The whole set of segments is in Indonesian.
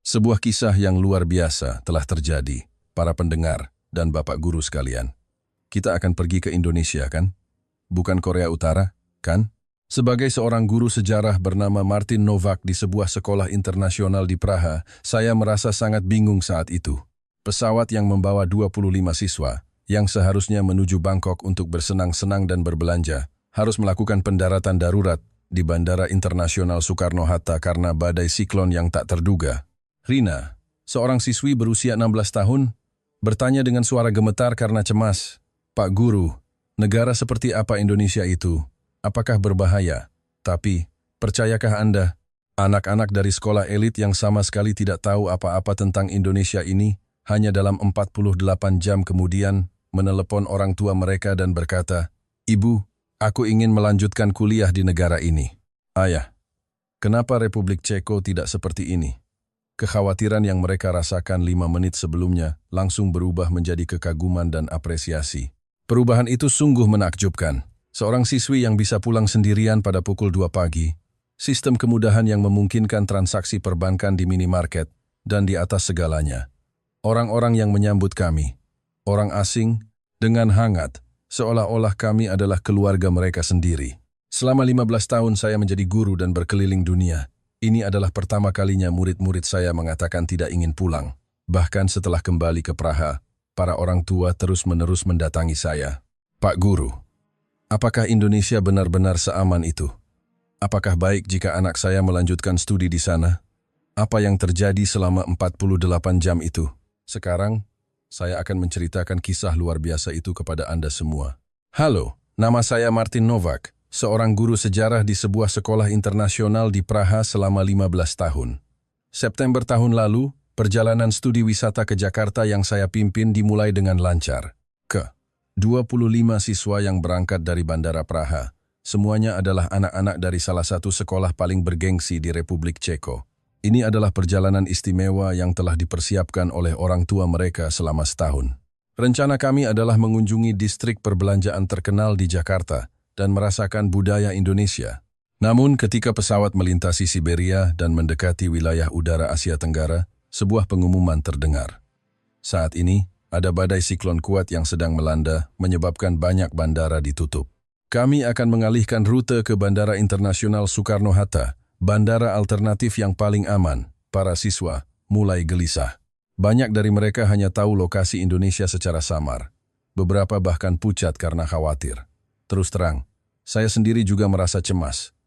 Sebuah kisah yang luar biasa telah terjadi, para pendengar dan Bapak Guru sekalian. Kita akan pergi ke Indonesia, kan? Bukan Korea Utara, kan? Sebagai seorang guru sejarah bernama Martin Nowak di sebuah sekolah internasional di Praha, saya merasa sangat bingung saat itu. Pesawat yang membawa 25 siswa, yang seharusnya menuju Bangkok untuk bersenang-senang dan berbelanja, harus melakukan pendaratan darurat di Bandara Internasional Soekarno-Hatta karena badai siklon yang tak terduga. Rina, seorang siswi berusia 16 tahun, bertanya dengan suara gemetar karena cemas, "Pak Guru, negara seperti apa Indonesia itu? Apakah berbahaya? Tapi, percayakah Anda, anak-anak dari sekolah elit yang sama sekali tidak tahu apa-apa tentang Indonesia ini, hanya dalam 48 jam kemudian menelepon orang tua mereka dan berkata, 'Ibu, aku ingin melanjutkan kuliah di negara ini.' Ayah, kenapa Republik Ceko tidak seperti ini?" Kekhawatiran yang mereka rasakan 5 menit sebelumnya langsung berubah menjadi kekaguman dan apresiasi. Perubahan itu sungguh menakjubkan. Seorang siswi yang bisa pulang sendirian pada pukul 2 pagi, sistem kemudahan yang memungkinkan transaksi perbankan di minimarket, dan di atas segalanya, orang-orang yang menyambut kami, orang asing, dengan hangat, seolah-olah kami adalah keluarga mereka sendiri. Selama 15 tahun saya menjadi guru dan berkeliling dunia. Ini adalah pertama kalinya murid-murid saya mengatakan tidak ingin pulang. Bahkan setelah kembali ke Praha, para orang tua terus-menerus mendatangi saya. "Pak Guru, apakah Indonesia benar-benar seaman itu? Apakah baik jika anak saya melanjutkan studi di sana? Apa yang terjadi selama 48 jam itu?" Sekarang, saya akan menceritakan kisah luar biasa itu kepada Anda semua. Halo, nama saya Martin Nowak, seorang guru sejarah di sebuah sekolah internasional di Praha selama 15 tahun. September tahun lalu, perjalanan studi wisata ke Jakarta yang saya pimpin dimulai dengan lancar. 25 siswa yang berangkat dari Bandara Praha, semuanya adalah anak-anak dari salah satu sekolah paling bergengsi di Republik Ceko. Ini adalah perjalanan istimewa yang telah dipersiapkan oleh orang tua mereka selama setahun. Rencana kami adalah mengunjungi distrik perbelanjaan terkenal di Jakarta dan merasakan budaya Indonesia. Namun ketika pesawat melintasi Siberia dan mendekati wilayah udara Asia Tenggara, sebuah pengumuman terdengar. Saat ini, ada badai siklon kuat yang sedang melanda, menyebabkan banyak bandara ditutup. Kami akan mengalihkan rute ke Bandara Internasional Soekarno-Hatta, bandara alternatif yang paling aman. Para siswa mulai gelisah. Banyak dari mereka hanya tahu lokasi Indonesia secara samar. Beberapa bahkan pucat karena khawatir. Terus terang, saya sendiri juga merasa cemas.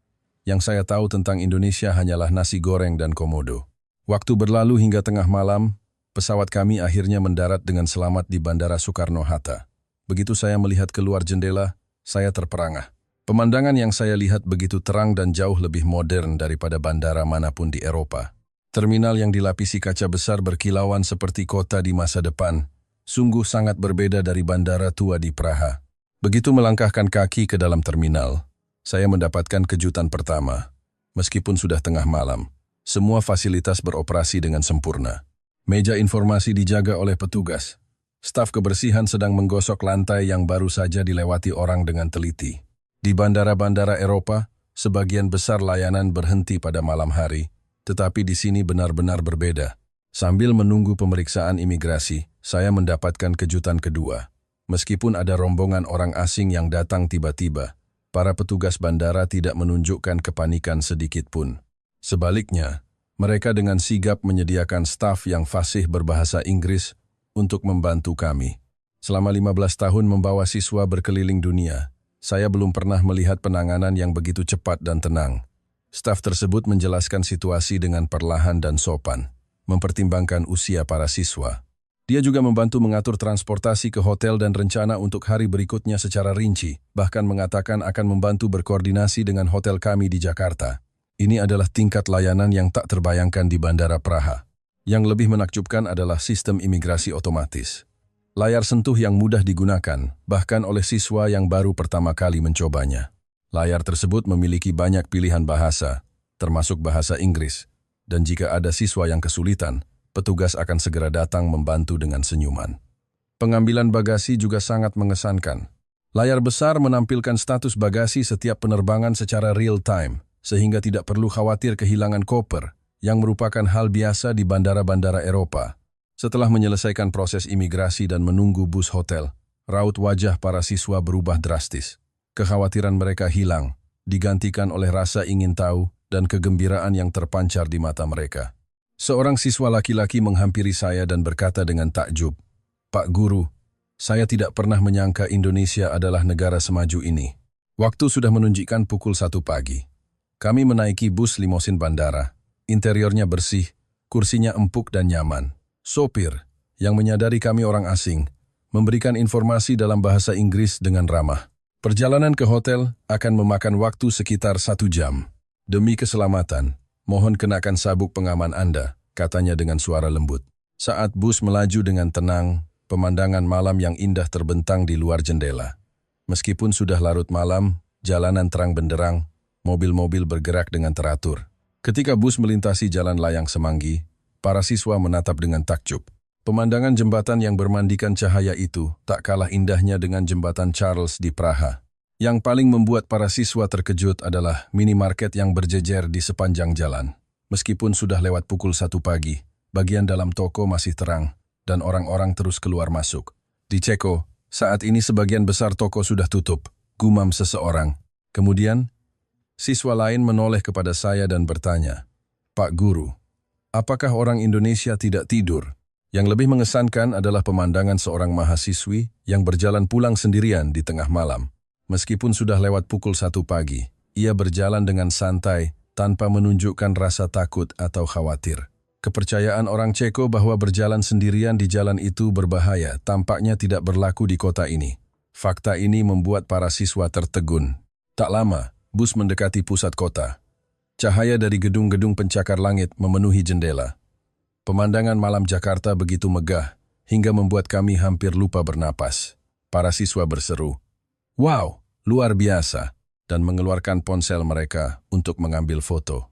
Yang saya tahu tentang Indonesia hanyalah nasi goreng dan komodo. Waktu berlalu hingga tengah malam, pesawat kami akhirnya mendarat dengan selamat di Bandara Soekarno-Hatta. Begitu saya melihat keluar jendela, saya terperangah. Pemandangan yang saya lihat begitu terang dan jauh lebih modern daripada bandara manapun di Eropa. Terminal yang dilapisi kaca besar berkilauan seperti kota di masa depan, sungguh sangat berbeda dari bandara tua di Praha. Begitu melangkahkan kaki ke dalam terminal, saya mendapatkan kejutan pertama. Meskipun sudah tengah malam, semua fasilitas beroperasi dengan sempurna. Meja informasi dijaga oleh petugas. Staf kebersihan sedang menggosok lantai yang baru saja dilewati orang dengan teliti. Di bandara-bandara Eropa, sebagian besar layanan berhenti pada malam hari, tetapi di sini benar-benar berbeda. Sambil menunggu pemeriksaan imigrasi, saya mendapatkan kejutan kedua. Meskipun ada rombongan orang asing yang datang tiba-tiba, para petugas bandara tidak menunjukkan kepanikan sedikit pun. Sebaliknya, mereka dengan sigap menyediakan staf yang fasih berbahasa Inggris untuk membantu kami. Selama 15 tahun membawa siswa berkeliling dunia, saya belum pernah melihat penanganan yang begitu cepat dan tenang. Staf tersebut menjelaskan situasi dengan perlahan dan sopan, mempertimbangkan usia para siswa. Dia juga membantu mengatur transportasi ke hotel dan rencana untuk hari berikutnya secara rinci, bahkan mengatakan akan membantu berkoordinasi dengan hotel kami di Jakarta. Ini adalah tingkat layanan yang tak terbayangkan di Bandara Praha. Yang lebih menakjubkan adalah sistem imigrasi otomatis. Layar sentuh yang mudah digunakan, bahkan oleh siswa yang baru pertama kali mencobanya. Layar tersebut memiliki banyak pilihan bahasa, termasuk bahasa Inggris, dan jika ada siswa yang kesulitan, petugas akan segera datang membantu dengan senyuman. Pengambilan bagasi juga sangat mengesankan. Layar besar menampilkan status bagasi setiap penerbangan secara real time, sehingga tidak perlu khawatir kehilangan koper, yang merupakan hal biasa di bandara-bandara Eropa. Setelah menyelesaikan proses imigrasi dan menunggu bus hotel, raut wajah para siswa berubah drastis. Kekhawatiran mereka hilang, digantikan oleh rasa ingin tahu dan kegembiraan yang terpancar di mata mereka. Seorang siswa laki-laki menghampiri saya dan berkata dengan takjub, "Pak Guru, saya tidak pernah menyangka Indonesia adalah negara semaju ini." Waktu sudah menunjukkan pukul 1 pagi. Kami menaiki bus limosin bandara. Interiornya bersih, kursinya empuk dan nyaman. Sopir, yang menyadari kami orang asing, memberikan informasi dalam bahasa Inggris dengan ramah. Perjalanan ke hotel akan memakan waktu sekitar 1 jam. Demi keselamatan, mohon kenakan sabuk pengaman Anda, katanya dengan suara lembut. Saat bus melaju dengan tenang, pemandangan malam yang indah terbentang di luar jendela. Meskipun sudah larut malam, jalanan terang benderang, mobil-mobil bergerak dengan teratur. Ketika bus melintasi jalan layang Semanggi, para siswa menatap dengan takjub. Pemandangan jembatan yang bermandikan cahaya itu tak kalah indahnya dengan jembatan Charles di Praha. Yang paling membuat para siswa terkejut adalah minimarket yang berjejer di sepanjang jalan. Meskipun sudah lewat pukul 1 pagi, bagian dalam toko masih terang dan orang-orang terus keluar masuk. Di Ceko, saat ini sebagian besar toko sudah tutup, gumam seseorang. Kemudian, siswa lain menoleh kepada saya dan bertanya, "Pak Guru, apakah orang Indonesia tidak tidur?" Yang lebih mengesankan adalah pemandangan seorang mahasiswi yang berjalan pulang sendirian di tengah malam. Meskipun sudah lewat pukul 1 pagi, ia berjalan dengan santai tanpa menunjukkan rasa takut atau khawatir. Kepercayaan orang Ceko bahwa berjalan sendirian di jalan itu berbahaya tampaknya tidak berlaku di kota ini. Fakta ini membuat para siswa tertegun. Tak lama, bus mendekati pusat kota. Cahaya dari gedung-gedung pencakar langit memenuhi jendela. Pemandangan malam Jakarta begitu megah, hingga membuat kami hampir lupa bernapas. Para siswa berseru, "Wow, luar biasa!" dan mengeluarkan ponsel mereka untuk mengambil foto.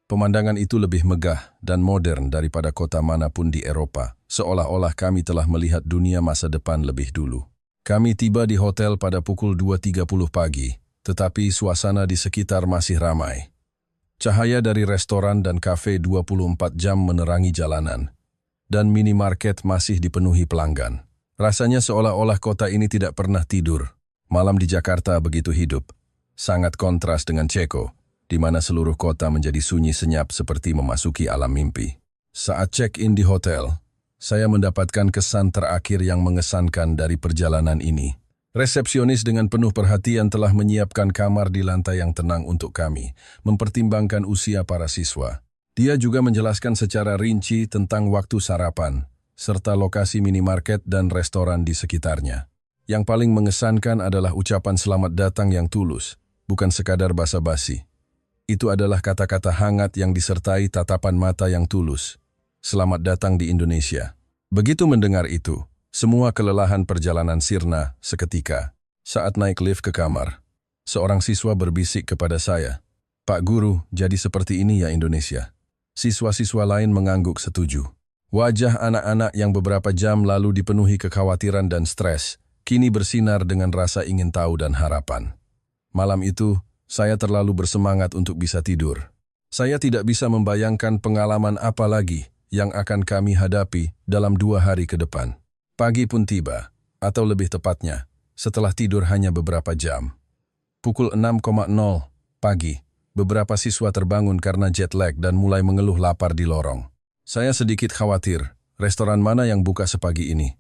Pemandangan itu lebih megah dan modern daripada kota manapun di Eropa, seolah-olah kami telah melihat dunia masa depan lebih dulu. Kami tiba di hotel pada pukul 2.30 pagi, tetapi suasana di sekitar masih ramai. Cahaya dari restoran dan kafe 24 jam menerangi jalanan, dan minimarket masih dipenuhi pelanggan. Rasanya seolah-olah kota ini tidak pernah tidur. Malam di Jakarta begitu hidup, sangat kontras dengan Ceko, di mana seluruh kota menjadi sunyi senyap seperti memasuki alam mimpi. Saat check-in di hotel, saya mendapatkan kesan terakhir yang mengesankan dari perjalanan ini. Resepsionis dengan penuh perhatian telah menyiapkan kamar di lantai yang tenang untuk kami, mempertimbangkan usia para siswa. Dia juga menjelaskan secara rinci tentang waktu sarapan, serta lokasi minimarket dan restoran di sekitarnya. Yang paling mengesankan adalah ucapan selamat datang yang tulus, bukan sekadar basa-basi. Itu adalah kata-kata hangat yang disertai tatapan mata yang tulus. Selamat datang di Indonesia. Begitu mendengar itu, semua kelelahan perjalanan sirna seketika. Saat naik lift ke kamar, seorang siswa berbisik kepada saya, "Pak Guru, jadi seperti ini ya Indonesia." Siswa-siswa lain mengangguk setuju. Wajah anak-anak yang beberapa jam lalu dipenuhi kekhawatiran dan stres, kini bersinar dengan rasa ingin tahu dan harapan. Malam itu, saya terlalu bersemangat untuk bisa tidur. Saya tidak bisa membayangkan pengalaman apa lagi yang akan kami hadapi dalam 2 hari ke depan. Pagi pun tiba, atau lebih tepatnya, setelah tidur hanya beberapa jam. Pukul 6.00 pagi, beberapa siswa terbangun karena jet lag dan mulai mengeluh lapar di lorong. Saya sedikit khawatir, restoran mana yang buka sepagi ini?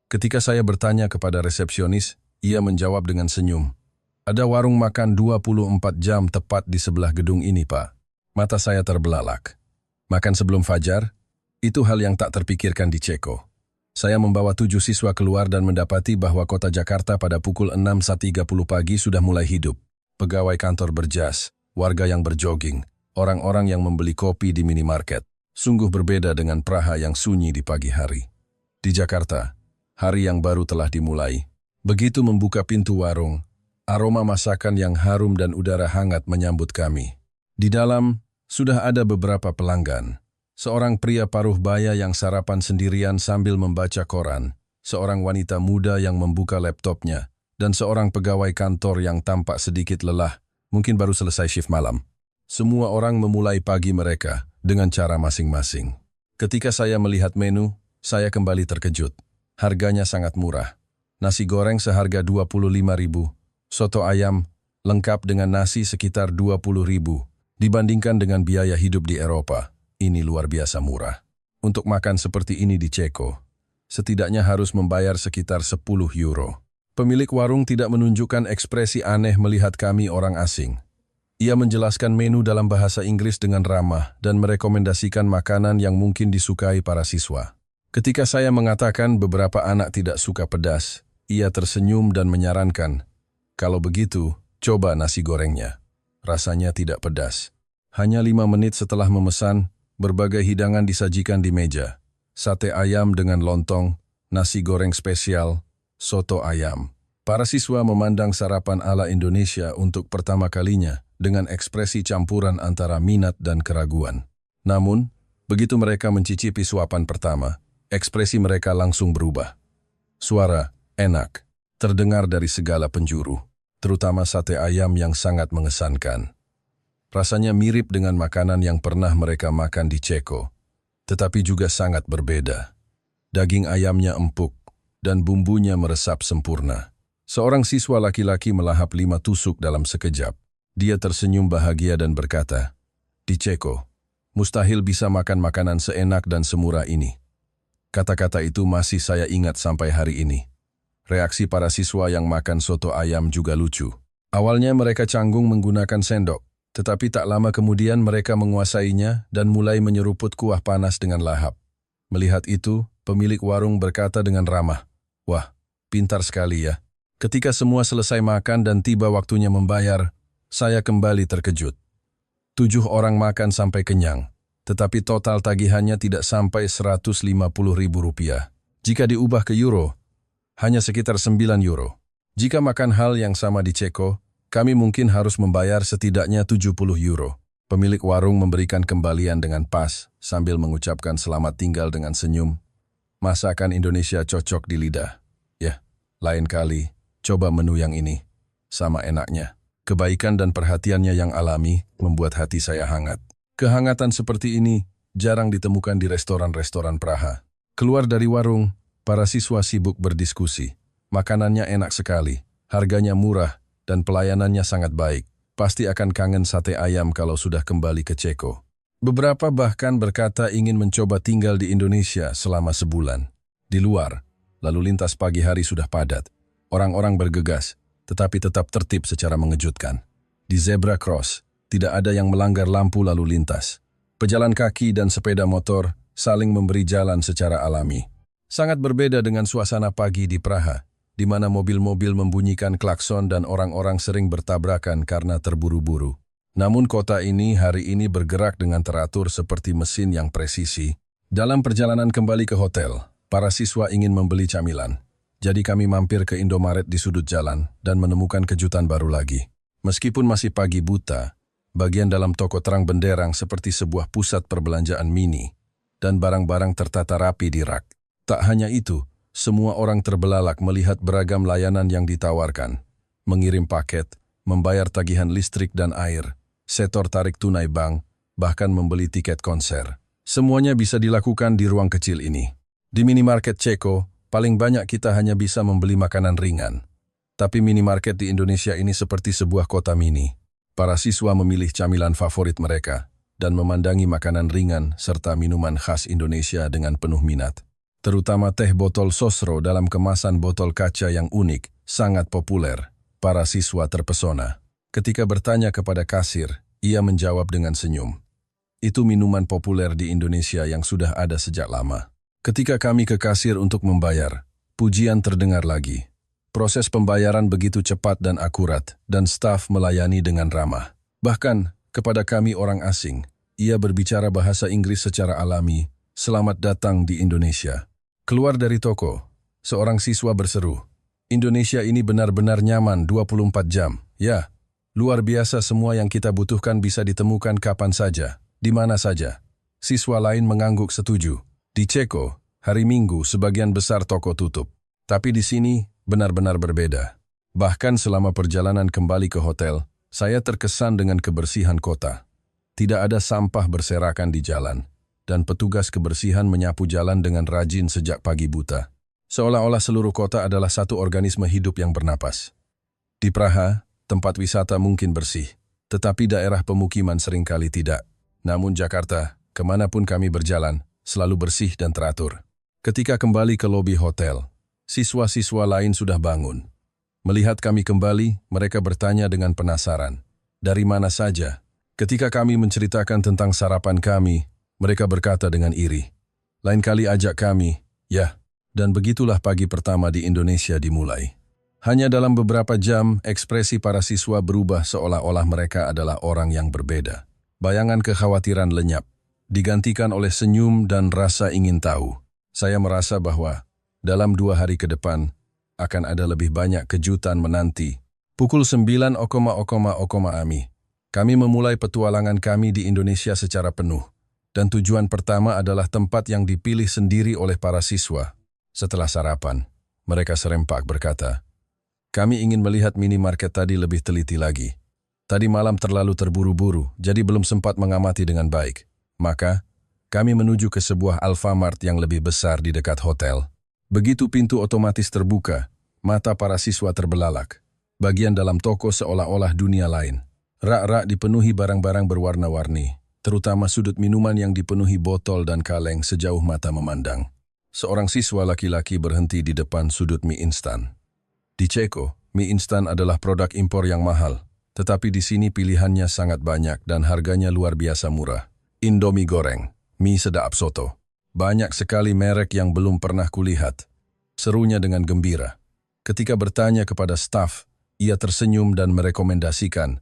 Ketika saya bertanya kepada resepsionis, ia menjawab dengan senyum. "Ada warung makan 24 jam tepat di sebelah gedung ini, Pak." Mata saya terbelalak. Makan sebelum fajar? Itu hal yang tak terpikirkan di Ceko. Saya membawa 7 siswa keluar dan mendapati bahwa kota Jakarta pada pukul 6.30 pagi sudah mulai hidup. Pegawai kantor berjas, warga yang berjogging, orang-orang yang membeli kopi di minimarket. Sungguh berbeda dengan Praha yang sunyi di pagi hari. Di Jakarta, hari yang baru telah dimulai. Begitu membuka pintu warung, aroma masakan yang harum dan udara hangat menyambut kami. Di dalam, sudah ada beberapa pelanggan. Seorang pria paruh baya yang sarapan sendirian sambil membaca koran, seorang wanita muda yang membuka laptopnya, dan seorang pegawai kantor yang tampak sedikit lelah, mungkin baru selesai shift malam. Semua orang memulai pagi mereka dengan cara masing-masing. Ketika saya melihat menu, saya kembali terkejut. Harganya sangat murah. Nasi goreng seharga 25.000, soto ayam lengkap dengan nasi sekitar 20.000. Dibandingkan dengan biaya hidup di Eropa, ini luar biasa murah. Untuk makan seperti ini di Ceko, setidaknya harus membayar sekitar 10 euro. Pemilik warung tidak menunjukkan ekspresi aneh melihat kami orang asing. Ia menjelaskan menu dalam bahasa Inggris dengan ramah dan merekomendasikan makanan yang mungkin disukai para siswa. Ketika saya mengatakan beberapa anak tidak suka pedas, ia tersenyum dan menyarankan, "Kalau begitu, coba nasi gorengnya. Rasanya tidak pedas." Hanya 5 menit setelah memesan, berbagai hidangan disajikan di meja. Sate ayam dengan lontong, nasi goreng spesial, soto ayam. Para siswa memandang sarapan ala Indonesia untuk pertama kalinya dengan ekspresi campuran antara minat dan keraguan. Namun, begitu mereka mencicipi suapan pertama, ekspresi mereka langsung berubah. Suara enak terdengar dari segala penjuru, terutama sate ayam yang sangat mengesankan. Rasanya mirip dengan makanan yang pernah mereka makan di Ceko, tetapi juga sangat berbeda. Daging ayamnya empuk dan bumbunya meresap sempurna. Seorang siswa laki-laki melahap 5 tusuk dalam sekejap. Dia tersenyum bahagia dan berkata, "Di Ceko, mustahil bisa makan makanan seenak dan semurah ini." Kata-kata itu masih saya ingat sampai hari ini. Reaksi para siswa yang makan soto ayam juga lucu. Awalnya mereka canggung menggunakan sendok, tetapi tak lama kemudian mereka menguasainya dan mulai menyeruput kuah panas dengan lahap. Melihat itu, pemilik warung berkata dengan ramah, "Wah, pintar sekali ya." Ketika semua selesai makan dan tiba waktunya membayar, saya kembali terkejut. 7 orang makan sampai kenyang, tetapi total tagihannya tidak sampai 150.000 rupiah. Jika diubah ke euro, hanya sekitar 9 euro. Jika makan hal yang sama di Ceko, kami mungkin harus membayar setidaknya 70 euro. Pemilik warung memberikan kembalian dengan pas, sambil mengucapkan selamat tinggal dengan senyum. Masakan Indonesia cocok di lidah. Ya, lain kali, coba menu yang ini. Sama enaknya. Kebaikan dan perhatiannya yang alami membuat hati saya hangat. Kehangatan seperti ini jarang ditemukan di restoran-restoran Praha. Keluar dari warung, para siswa sibuk berdiskusi. Makanannya enak sekali, harganya murah, dan pelayanannya sangat baik. Pasti akan kangen sate ayam kalau sudah kembali ke Ceko. Beberapa bahkan berkata ingin mencoba tinggal di Indonesia selama sebulan. Di luar, lalu lintas pagi hari sudah padat. Orang-orang bergegas, tetapi tetap tertib secara mengejutkan. Di zebra cross, tidak ada yang melanggar lampu lalu lintas. Pejalan kaki dan sepeda motor saling memberi jalan secara alami. Sangat berbeda dengan suasana pagi di Praha, di mana mobil-mobil membunyikan klakson dan orang-orang sering bertabrakan karena terburu-buru. Namun kota ini hari ini bergerak dengan teratur seperti mesin yang presisi. Dalam perjalanan kembali ke hotel, para siswa ingin membeli camilan. Jadi kami mampir ke Indomaret di sudut jalan dan menemukan kejutan baru lagi. Meskipun masih pagi buta, bagian dalam toko terang benderang seperti sebuah pusat perbelanjaan mini, dan barang-barang tertata rapi di rak. Tak hanya itu, semua orang terbelalak melihat beragam layanan yang ditawarkan. Mengirim paket, membayar tagihan listrik dan air, setor tarik tunai bank, bahkan membeli tiket konser. Semuanya bisa dilakukan di ruang kecil ini. Di minimarket Ceko, paling banyak kita hanya bisa membeli makanan ringan. Tapi minimarket di Indonesia ini seperti sebuah kota mini. Para siswa memilih camilan favorit mereka dan memandangi makanan ringan serta minuman khas Indonesia dengan penuh minat. Terutama teh botol sosro dalam kemasan botol kaca yang unik, sangat populer. Para siswa terpesona. Ketika bertanya kepada kasir, ia menjawab dengan senyum. Itu minuman populer di Indonesia yang sudah ada sejak lama. Ketika kami ke kasir untuk membayar, pujian terdengar lagi. Proses pembayaran begitu cepat dan akurat, dan staf melayani dengan ramah. Bahkan, kepada kami orang asing, ia berbicara bahasa Inggris secara alami. "Selamat datang di Indonesia." Keluar dari toko, seorang siswa berseru, "Indonesia ini benar-benar nyaman 24 jam. Ya, luar biasa, semua yang kita butuhkan bisa ditemukan kapan saja, di mana saja." Siswa lain mengangguk setuju. Di Ceko, hari Minggu sebagian besar toko tutup. Tapi di sini benar-benar berbeda. Bahkan selama perjalanan kembali ke hotel, saya terkesan dengan kebersihan kota. Tidak ada sampah berserakan di jalan, dan petugas kebersihan menyapu jalan dengan rajin sejak pagi buta. Seolah-olah seluruh kota adalah satu organisme hidup yang bernapas. Di Praha, tempat wisata mungkin bersih, tetapi daerah pemukiman seringkali tidak. Namun Jakarta, kemanapun kami berjalan, selalu bersih dan teratur. Ketika kembali ke lobi hotel, siswa-siswa lain sudah bangun. Melihat kami kembali, mereka bertanya dengan penasaran, "Dari mana saja?" Ketika kami menceritakan tentang sarapan kami, mereka berkata dengan iri, "Lain kali ajak kami." Ya, dan begitulah pagi pertama di Indonesia dimulai. Hanya dalam beberapa jam, ekspresi para siswa berubah seolah-olah mereka adalah orang yang berbeda. Bayangan kekhawatiran lenyap, digantikan oleh senyum dan rasa ingin tahu. Saya merasa bahwa dalam 2 hari ke depan akan ada lebih banyak kejutan menanti. Pukul 9 AMI. Kami memulai petualangan kami di Indonesia secara penuh. Dan tujuan pertama adalah tempat yang dipilih sendiri oleh para siswa. Setelah sarapan, mereka serempak berkata, "Kami ingin melihat minimarket tadi lebih teliti lagi. Tadi malam terlalu terburu-buru, jadi belum sempat mengamati dengan baik. Maka, kami menuju ke sebuah Alfamart yang lebih besar di dekat hotel." Begitu pintu otomatis terbuka, mata para siswa terbelalak. Bagian dalam toko seolah-olah dunia lain. Rak-rak dipenuhi barang-barang berwarna-warni, terutama sudut minuman yang dipenuhi botol dan kaleng sejauh mata memandang. Seorang siswa laki-laki berhenti di depan sudut mie instan. Di Ceko, mie instan adalah produk impor yang mahal, tetapi di sini pilihannya sangat banyak dan harganya luar biasa murah. Indomie goreng, mie sedap soto. Banyak sekali merek yang belum pernah kulihat. Serunya dengan gembira. Ketika bertanya kepada staf, ia tersenyum dan merekomendasikan,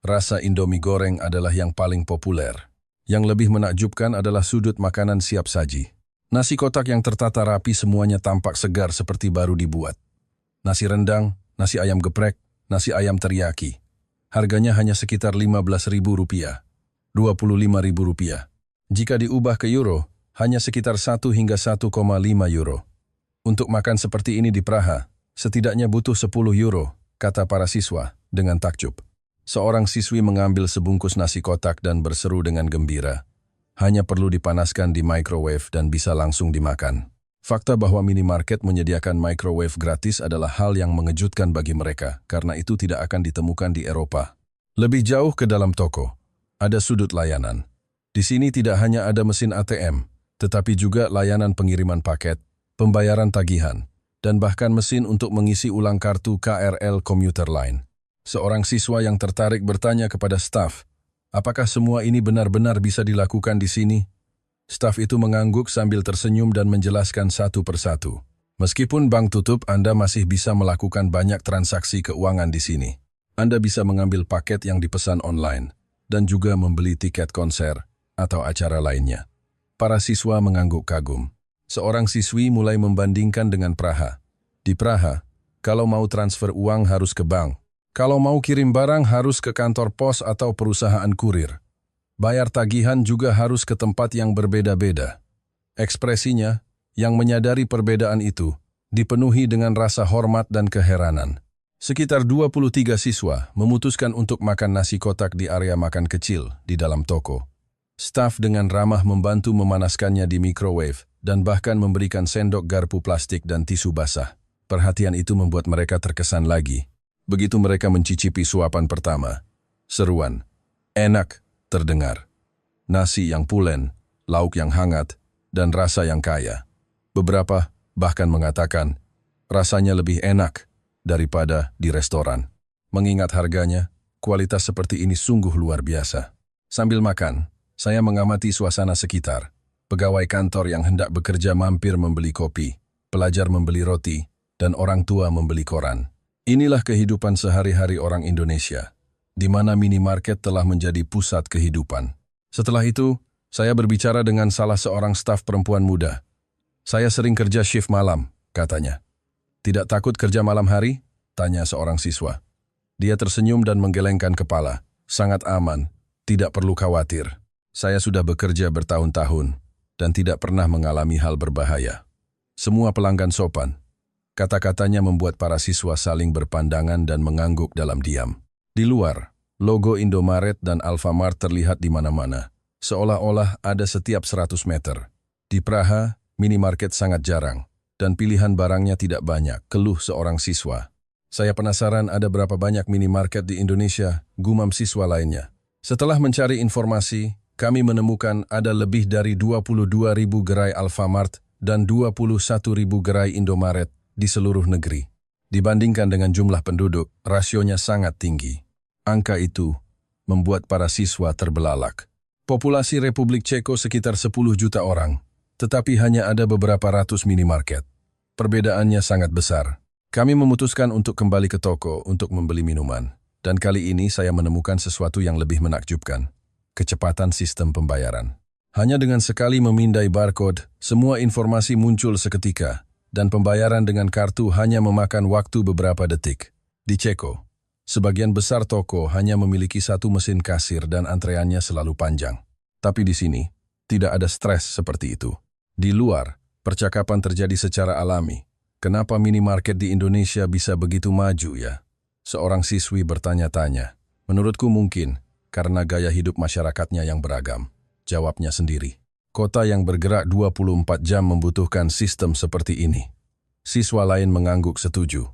rasa Indomie goreng adalah yang paling populer. Yang lebih menakjubkan adalah sudut makanan siap saji. Nasi kotak yang tertata rapi semuanya tampak segar seperti baru dibuat. Nasi rendang, nasi ayam geprek, nasi ayam teriyaki. Harganya hanya sekitar Rp15.000, Rp25.000. Jika diubah ke euro, hanya sekitar 1 hingga 1,5 euro. Untuk makan seperti ini di Praha, setidaknya butuh 10 euro, kata para siswa dengan takjub. Seorang siswi mengambil sebungkus nasi kotak dan berseru dengan gembira. Hanya perlu dipanaskan di microwave dan bisa langsung dimakan. Fakta bahwa minimarket menyediakan microwave gratis adalah hal yang mengejutkan bagi mereka, karena itu tidak akan ditemukan di Eropa. Lebih jauh ke dalam toko, ada sudut layanan. Di sini tidak hanya ada mesin ATM, tetapi juga layanan pengiriman paket, pembayaran tagihan, dan bahkan mesin untuk mengisi ulang kartu KRL komuter lain. Seorang siswa yang tertarik bertanya kepada staf, apakah semua ini benar-benar bisa dilakukan di sini? Staf itu mengangguk sambil tersenyum dan menjelaskan satu persatu. Meskipun bank tutup, Anda masih bisa melakukan banyak transaksi keuangan di sini. Anda bisa mengambil paket yang dipesan online, dan juga membeli tiket konser atau acara lainnya. Para siswa mengangguk kagum. Seorang siswi mulai membandingkan dengan Praha. Di Praha, kalau mau transfer uang harus ke bank. Kalau mau kirim barang harus ke kantor pos atau perusahaan kurir. Bayar tagihan juga harus ke tempat yang berbeda-beda. Ekspresinya, yang menyadari perbedaan itu, dipenuhi dengan rasa hormat dan keheranan. Sekitar 23 siswa memutuskan untuk makan nasi kotak di area makan kecil di dalam toko. Staf dengan ramah membantu memanaskannya di microwave dan bahkan memberikan sendok garpu plastik dan tisu basah. Perhatian itu membuat mereka terkesan lagi. Begitu mereka mencicipi suapan pertama, seruan, enak, terdengar. Nasi yang pulen, lauk yang hangat, dan rasa yang kaya. Beberapa bahkan mengatakan, rasanya lebih enak daripada di restoran. Mengingat harganya, kualitas seperti ini sungguh luar biasa. Sambil makan, saya mengamati suasana sekitar. Pegawai kantor yang hendak bekerja mampir membeli kopi, pelajar membeli roti, dan orang tua membeli koran. Inilah kehidupan sehari-hari orang Indonesia, di mana minimarket telah menjadi pusat kehidupan. Setelah itu, saya berbicara dengan salah seorang staf perempuan muda. Saya sering kerja shift malam, katanya. Tidak takut kerja malam hari? Tanya seorang siswa. Dia tersenyum dan menggelengkan kepala. Sangat aman, tidak perlu khawatir. Saya sudah bekerja bertahun-tahun dan tidak pernah mengalami hal berbahaya. Semua pelanggan sopan. Kata-katanya membuat para siswa saling berpandangan dan mengangguk dalam diam. Di luar, Logo Indomaret dan Alfamart terlihat di mana-mana, seolah-olah ada setiap 100 meter. Di Praha, minimarket sangat jarang, dan pilihan barangnya tidak banyak, keluh seorang siswa. Saya penasaran ada berapa banyak minimarket di Indonesia, gumam siswa lainnya. Setelah mencari informasi, kami menemukan ada lebih dari 22.000 gerai Alfamart dan 21.000 gerai Indomaret di seluruh negeri. Dibandingkan dengan jumlah penduduk, rasionya sangat tinggi. Angka itu membuat para siswa terbelalak. Populasi Republik Ceko sekitar 10 juta orang, tetapi hanya ada beberapa ratus minimarket. Perbedaannya sangat besar. Kami memutuskan untuk kembali ke toko untuk membeli minuman. Dan kali ini saya menemukan sesuatu yang lebih menakjubkan. Kecepatan sistem pembayaran. Hanya dengan sekali memindai barcode, semua informasi muncul seketika, dan pembayaran dengan kartu hanya memakan waktu beberapa detik. Di Ceko, sebagian besar toko hanya memiliki satu mesin kasir dan antreannya selalu panjang. Tapi di sini, tidak ada stres seperti itu. Di luar, percakapan terjadi secara alami. Kenapa minimarket di Indonesia bisa begitu maju ya? Seorang siswi bertanya-tanya. Menurutku mungkin, karena gaya hidup masyarakatnya yang beragam. Jawabnya sendiri. Kota yang bergerak 24 jam membutuhkan sistem seperti ini. Siswa lain mengangguk setuju.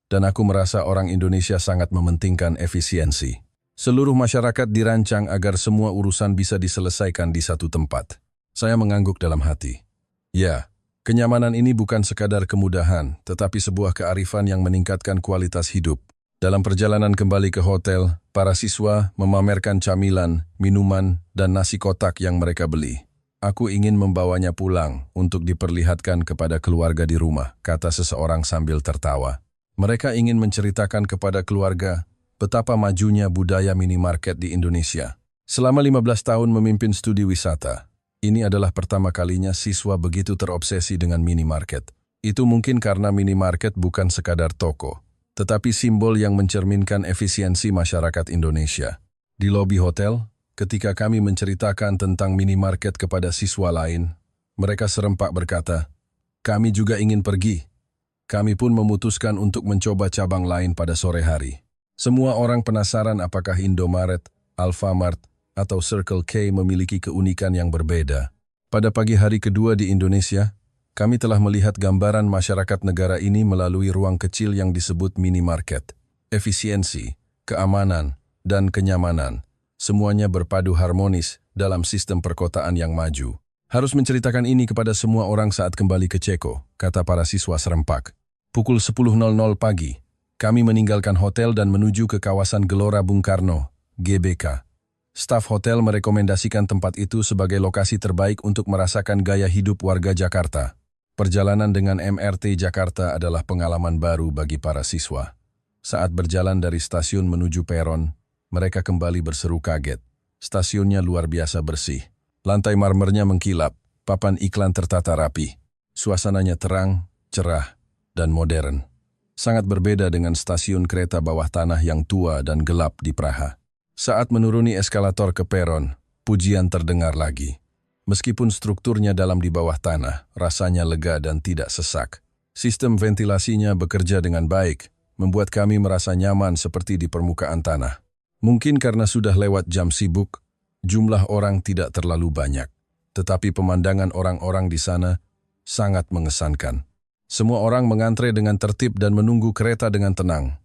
Dan aku merasa orang Indonesia sangat mementingkan efisiensi. Seluruh masyarakat dirancang agar semua urusan bisa diselesaikan di satu tempat. Saya mengangguk dalam hati. Ya, kenyamanan ini bukan sekadar kemudahan, tetapi sebuah kearifan yang meningkatkan kualitas hidup. Dalam perjalanan kembali ke hotel, para siswa memamerkan camilan, minuman, dan nasi kotak yang mereka beli. Aku ingin membawanya pulang untuk diperlihatkan kepada keluarga di rumah, kata seseorang sambil tertawa. Mereka ingin menceritakan kepada keluarga betapa majunya budaya minimarket di Indonesia. Selama 15 tahun memimpin studi wisata, ini adalah pertama kalinya siswa begitu terobsesi dengan minimarket. Itu mungkin karena minimarket bukan sekadar toko, tetapi simbol yang mencerminkan efisiensi masyarakat Indonesia. Di lobi hotel, ketika kami menceritakan tentang minimarket kepada siswa lain, mereka serempak berkata, "Kami juga ingin pergi." Kami pun memutuskan untuk mencoba cabang lain pada sore hari. Semua orang penasaran apakah Indomaret, Alfamart, atau Circle K memiliki keunikan yang berbeda. Pada pagi hari kedua di Indonesia, kami telah melihat gambaran masyarakat negara ini melalui ruang kecil yang disebut minimarket. Efisiensi, keamanan, dan kenyamanan, semuanya berpadu harmonis dalam sistem perkotaan yang maju. Harus menceritakan ini kepada semua orang saat kembali ke Ceko, kata para siswa serempak. Pukul 10.00 pagi, kami meninggalkan hotel dan menuju ke kawasan Gelora Bung Karno, GBK. Staf hotel merekomendasikan tempat itu sebagai lokasi terbaik untuk merasakan gaya hidup warga Jakarta. Perjalanan dengan MRT Jakarta adalah pengalaman baru bagi para siswa. Saat berjalan dari stasiun menuju peron, mereka kembali berseru kaget. Stasiunnya luar biasa bersih. Lantai marmernya mengkilap, papan iklan tertata rapi. Suasananya terang, cerah, dan modern. Sangat berbeda dengan stasiun kereta bawah tanah yang tua dan gelap di Praha. Saat menuruni eskalator ke peron, pujian terdengar lagi. Meskipun strukturnya dalam di bawah tanah, rasanya lega dan tidak sesak. Sistem ventilasinya bekerja dengan baik, membuat kami merasa nyaman seperti di permukaan tanah. Mungkin karena sudah lewat jam sibuk, jumlah orang tidak terlalu banyak. Tetapi pemandangan orang-orang di sana sangat mengesankan. Semua orang mengantre dengan tertib dan menunggu kereta dengan tenang.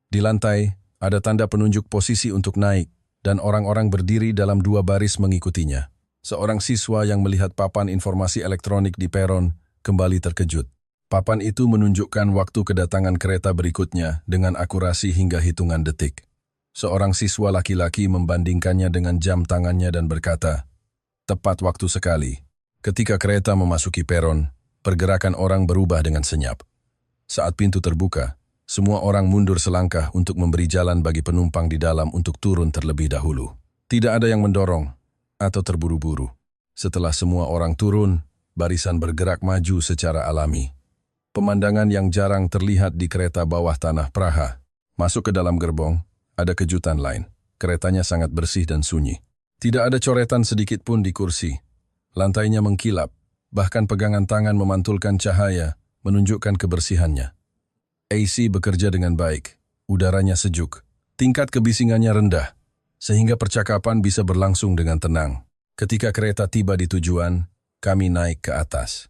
Di lantai, ada tanda penunjuk posisi untuk naik, dan orang-orang berdiri dalam dua baris mengikutinya. Seorang siswa yang melihat papan informasi elektronik di peron kembali terkejut. Papan itu menunjukkan waktu kedatangan kereta berikutnya dengan akurasi hingga hitungan detik. Seorang siswa laki-laki membandingkannya dengan jam tangannya dan berkata, "Tepat waktu sekali." Ketika kereta memasuki peron, pergerakan orang berubah dengan senyap. Saat pintu terbuka, semua orang mundur selangkah untuk memberi jalan bagi penumpang di dalam untuk turun terlebih dahulu. Tidak ada yang mendorong atau terburu-buru. Setelah semua orang turun, barisan bergerak maju secara alami. Pemandangan yang jarang terlihat di kereta bawah tanah Praha. Masuk ke dalam gerbong, ada kejutan lain. Keretanya sangat bersih dan sunyi. Tidak ada coretan sedikit pun di kursi. Lantainya mengkilap, bahkan pegangan tangan memantulkan cahaya, menunjukkan kebersihannya. AC bekerja dengan baik, udaranya sejuk, tingkat kebisingannya rendah, sehingga percakapan bisa berlangsung dengan tenang. Ketika kereta tiba di tujuan, kami naik ke atas.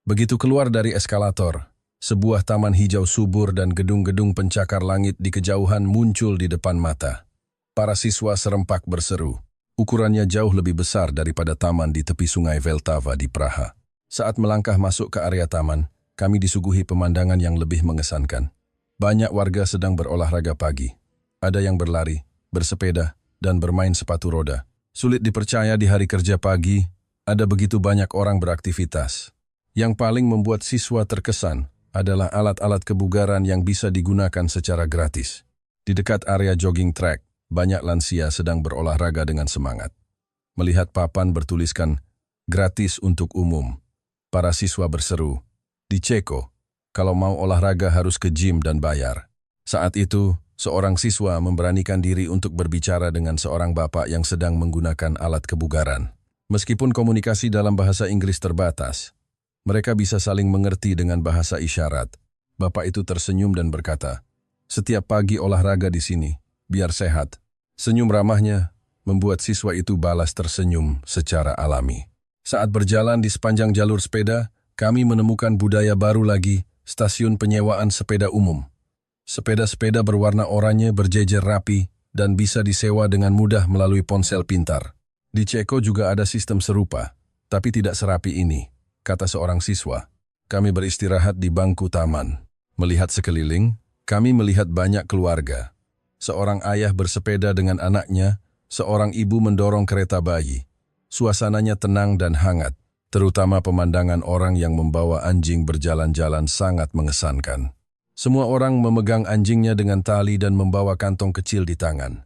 Begitu keluar dari eskalator, sebuah taman hijau subur dan gedung-gedung pencakar langit di kejauhan muncul di depan mata. Para siswa serempak berseru. Ukurannya jauh lebih besar daripada taman di tepi sungai Vltava di Praha. Saat melangkah masuk ke area taman, kami disuguhi pemandangan yang lebih mengesankan. Banyak warga sedang berolahraga pagi. Ada yang berlari, bersepeda, dan bermain sepatu roda. Sulit dipercaya di hari kerja pagi, ada begitu banyak orang beraktivitas. Yang paling membuat siswa terkesan adalah alat-alat kebugaran yang bisa digunakan secara gratis. Di dekat area jogging track, banyak lansia sedang berolahraga dengan semangat. Melihat papan bertuliskan, gratis untuk umum. Para siswa berseru, di Ceko, kalau mau olahraga harus ke gym dan bayar. Saat itu, seorang siswa memberanikan diri untuk berbicara dengan seorang bapak yang sedang menggunakan alat kebugaran. Meskipun komunikasi dalam bahasa Inggris terbatas, mereka bisa saling mengerti dengan bahasa isyarat. Bapak itu tersenyum dan berkata, "Setiap pagi olahraga di sini, biar sehat." Senyum ramahnya membuat siswa itu balas tersenyum secara alami. Saat berjalan di sepanjang jalur sepeda, kami menemukan budaya baru lagi, stasiun penyewaan sepeda umum. Sepeda-sepeda berwarna oranye berjejer rapi dan bisa disewa dengan mudah melalui ponsel pintar. Di Ceko juga ada sistem serupa, tapi tidak serapi ini, kata seorang siswa. Kami beristirahat di bangku taman. Melihat sekeliling, kami melihat banyak keluarga. Seorang ayah bersepeda dengan anaknya, seorang ibu mendorong kereta bayi. Suasananya tenang dan hangat, terutama pemandangan orang yang membawa anjing berjalan-jalan sangat mengesankan. Semua orang memegang anjingnya dengan tali dan membawa kantong kecil di tangan.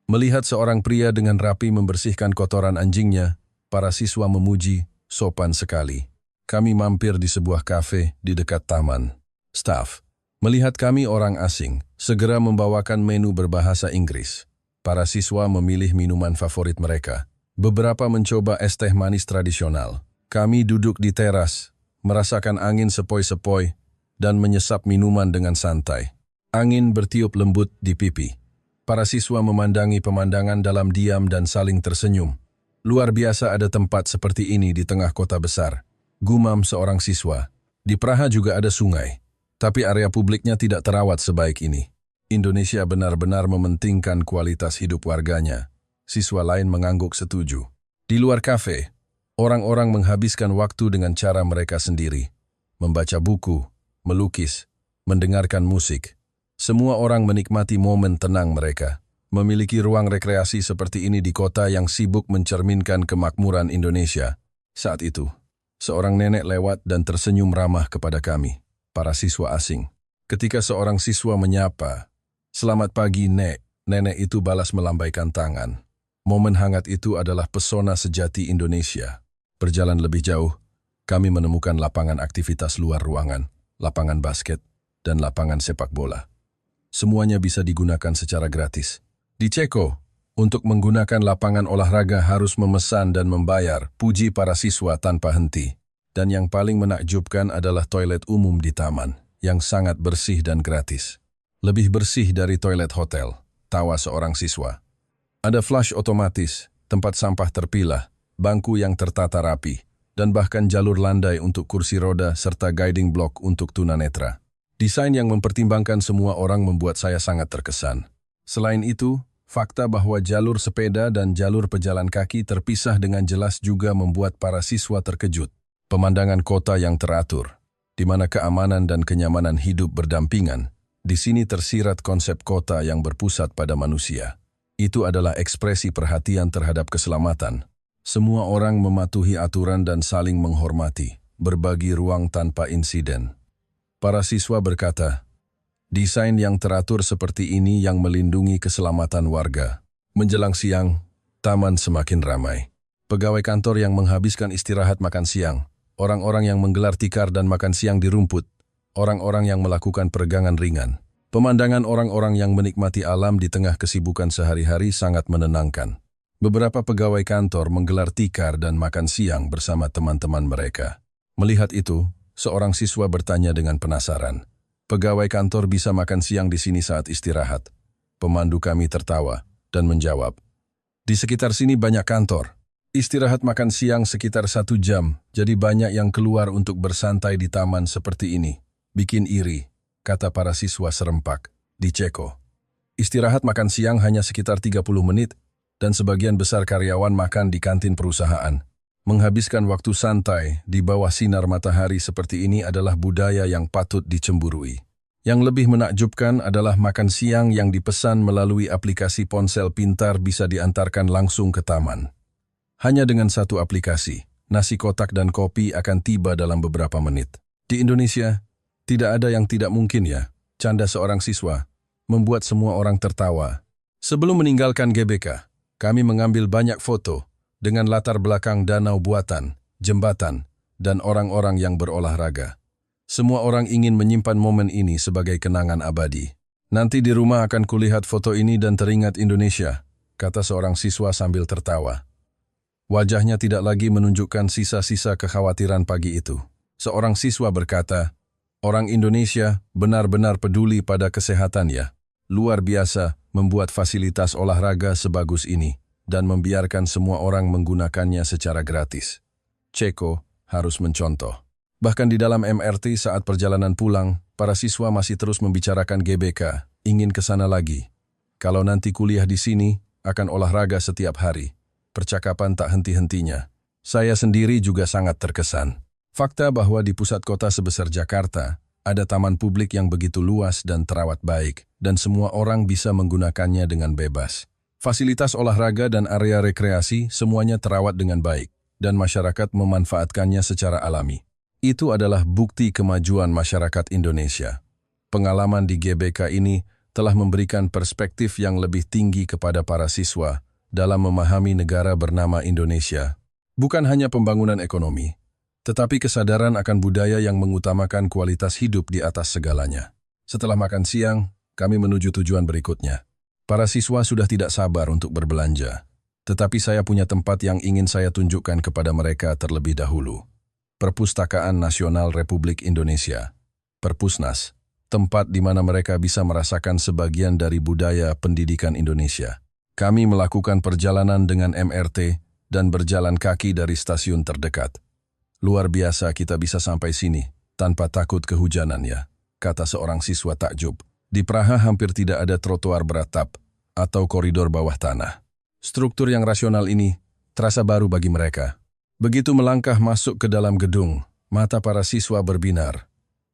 Melihat seorang pria dengan rapi membersihkan kotoran anjingnya, para siswa memuji, sopan sekali. Kami mampir di sebuah kafe di dekat taman. Staf, melihat kami orang asing, segera membawakan menu berbahasa Inggris. Para siswa memilih minuman favorit mereka. Beberapa mencoba es teh manis tradisional. Kami duduk di teras, merasakan angin sepoi-sepoi, dan menyesap minuman dengan santai. Angin bertiup lembut di pipi. Para siswa memandangi pemandangan dalam diam dan saling tersenyum. Luar biasa ada tempat seperti ini di tengah kota besar. Gumam seorang siswa. Di Praha juga ada sungai, tapi area publiknya tidak terawat sebaik ini. Indonesia benar-benar mementingkan kualitas hidup warganya. Siswa lain mengangguk setuju. Di luar kafe, orang-orang menghabiskan waktu dengan cara mereka sendiri. Membaca buku, melukis, mendengarkan musik. Semua orang menikmati momen tenang mereka. Memiliki ruang rekreasi seperti ini di kota yang sibuk mencerminkan kemakmuran Indonesia. Saat itu, seorang nenek lewat dan tersenyum ramah kepada kami, para siswa asing. Ketika seorang siswa menyapa, "Selamat pagi, Nek," nenek itu balas melambaikan tangan. Momen hangat itu adalah pesona sejati Indonesia. Berjalan lebih jauh, kami menemukan lapangan aktivitas luar ruangan, lapangan basket, dan lapangan sepak bola. Semuanya bisa digunakan secara gratis. Di Ceko, untuk menggunakan lapangan olahraga harus memesan dan membayar, puji para siswa tanpa henti. Dan yang paling menakjubkan adalah toilet umum di taman, yang sangat bersih dan gratis. Lebih bersih dari toilet hotel, tawa seorang siswa. Ada flush otomatis, tempat sampah terpilah, bangku yang tertata rapi, dan bahkan jalur landai untuk kursi roda serta guiding block untuk tunanetra. Desain yang mempertimbangkan semua orang membuat saya sangat terkesan. Selain itu, fakta bahwa jalur sepeda dan jalur pejalan kaki terpisah dengan jelas juga membuat para siswa terkejut. Pemandangan kota yang teratur, di mana keamanan dan kenyamanan hidup berdampingan, di sini tersirat konsep kota yang berpusat pada manusia. Itu adalah ekspresi perhatian terhadap keselamatan. Semua orang mematuhi aturan dan saling menghormati, berbagi ruang tanpa insiden. Para siswa berkata, desain yang teratur seperti ini yang melindungi keselamatan warga. Menjelang siang, taman semakin ramai. Pegawai kantor yang menghabiskan istirahat makan siang, orang-orang yang menggelar tikar dan makan siang di rumput, orang-orang yang melakukan peregangan ringan. Pemandangan orang-orang yang menikmati alam di tengah kesibukan sehari-hari sangat menenangkan. Beberapa pegawai kantor menggelar tikar dan makan siang bersama teman-teman mereka. Melihat itu, seorang siswa bertanya dengan penasaran, "Pegawai kantor bisa makan siang di sini saat istirahat?" Pemandu kami tertawa dan menjawab, Di sekitar sini banyak kantor. Istirahat makan siang sekitar 1 jam, jadi banyak yang keluar untuk bersantai di taman seperti ini. Bikin iri, kata para siswa serempak. Di Ceko, istirahat makan siang hanya sekitar 30 menit, dan sebagian besar karyawan makan di kantin perusahaan. Menghabiskan waktu santai di bawah sinar matahari seperti ini adalah budaya yang patut dicemburui. Yang lebih menakjubkan adalah makan siang yang dipesan melalui aplikasi ponsel pintar bisa diantarkan langsung ke taman. Hanya dengan satu aplikasi, nasi kotak dan kopi akan tiba dalam beberapa menit. Di Indonesia, tidak ada yang tidak mungkin ya, canda seorang siswa, membuat semua orang tertawa. Sebelum meninggalkan GBK, kami mengambil banyak foto dengan latar belakang danau buatan, jembatan, dan orang-orang yang berolahraga. Semua orang ingin menyimpan momen ini sebagai kenangan abadi. Nanti di rumah akan kulihat foto ini dan teringat Indonesia, kata seorang siswa sambil tertawa. Wajahnya tidak lagi menunjukkan sisa-sisa kekhawatiran pagi itu. Seorang siswa berkata, orang Indonesia benar-benar peduli pada kesehatan ya. Luar biasa membuat fasilitas olahraga sebagus ini dan membiarkan semua orang menggunakannya secara gratis. Ceko harus mencontoh. Bahkan di dalam MRT saat perjalanan pulang, para siswa masih terus membicarakan GBK, ingin ke sana lagi. Kalau nanti kuliah di sini, akan olahraga setiap hari. Percakapan tak henti-hentinya. Saya sendiri juga sangat terkesan. Fakta bahwa di pusat kota sebesar Jakarta, ada taman publik yang begitu luas dan terawat baik, dan semua orang bisa menggunakannya dengan bebas. Fasilitas olahraga dan area rekreasi semuanya terawat dengan baik, dan masyarakat memanfaatkannya secara alami. Itu adalah bukti kemajuan masyarakat Indonesia. Pengalaman di GBK ini telah memberikan perspektif yang lebih tinggi kepada para siswa dalam memahami negara bernama Indonesia. Bukan hanya pembangunan ekonomi, tetapi kesadaran akan budaya yang mengutamakan kualitas hidup di atas segalanya. Setelah makan siang, kami menuju tujuan berikutnya. Para siswa sudah tidak sabar untuk berbelanja, tetapi saya punya tempat yang ingin saya tunjukkan kepada mereka terlebih dahulu. Perpustakaan Nasional Republik Indonesia, Perpusnas, tempat di mana mereka bisa merasakan sebagian dari budaya pendidikan Indonesia. Kami melakukan perjalanan dengan MRT dan berjalan kaki dari stasiun terdekat. Luar biasa kita bisa sampai sini, tanpa takut kehujanan ya, kata seorang siswa takjub. Di Praha hampir tidak ada trotoar beratap atau koridor bawah tanah. Struktur yang rasional ini terasa baru bagi mereka. Begitu melangkah masuk ke dalam gedung, mata para siswa berbinar.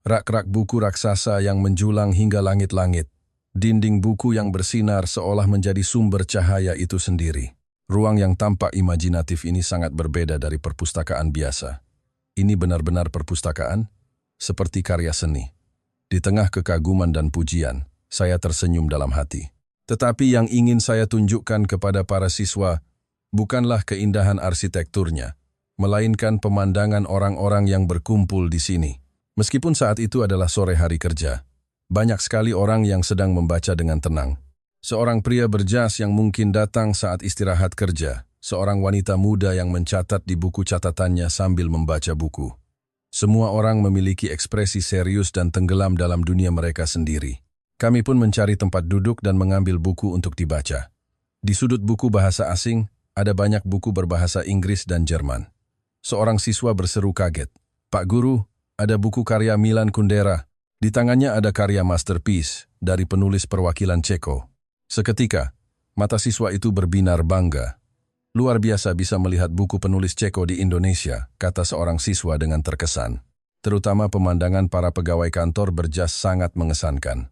Rak-rak buku raksasa yang menjulang hingga langit-langit. Dinding buku yang bersinar seolah menjadi sumber cahaya itu sendiri. Ruang yang tampak imajinatif ini sangat berbeda dari perpustakaan biasa. Ini benar-benar perpustakaan, seperti karya seni. Di tengah kekaguman dan pujian, saya tersenyum dalam hati. Tetapi yang ingin saya tunjukkan kepada para siswa bukanlah keindahan arsitekturnya, melainkan pemandangan orang-orang yang berkumpul di sini. Meskipun saat itu adalah sore hari kerja, banyak sekali orang yang sedang membaca dengan tenang. Seorang pria berjas yang mungkin datang saat istirahat kerja, seorang wanita muda yang mencatat di buku catatannya sambil membaca buku. Semua orang memiliki ekspresi serius dan tenggelam dalam dunia mereka sendiri. Kami pun mencari tempat duduk dan mengambil buku untuk dibaca. Di sudut buku bahasa asing, ada banyak buku berbahasa Inggris dan Jerman. Seorang siswa berseru kaget, "Pak Guru, ada buku karya Milan Kundera." Di tangannya ada karya masterpiece dari penulis perwakilan Ceko. Seketika, mata siswa itu berbinar bangga. Luar biasa bisa melihat buku penulis Ceko di Indonesia, kata seorang siswa dengan terkesan. Terutama pemandangan para pegawai kantor berjas sangat mengesankan.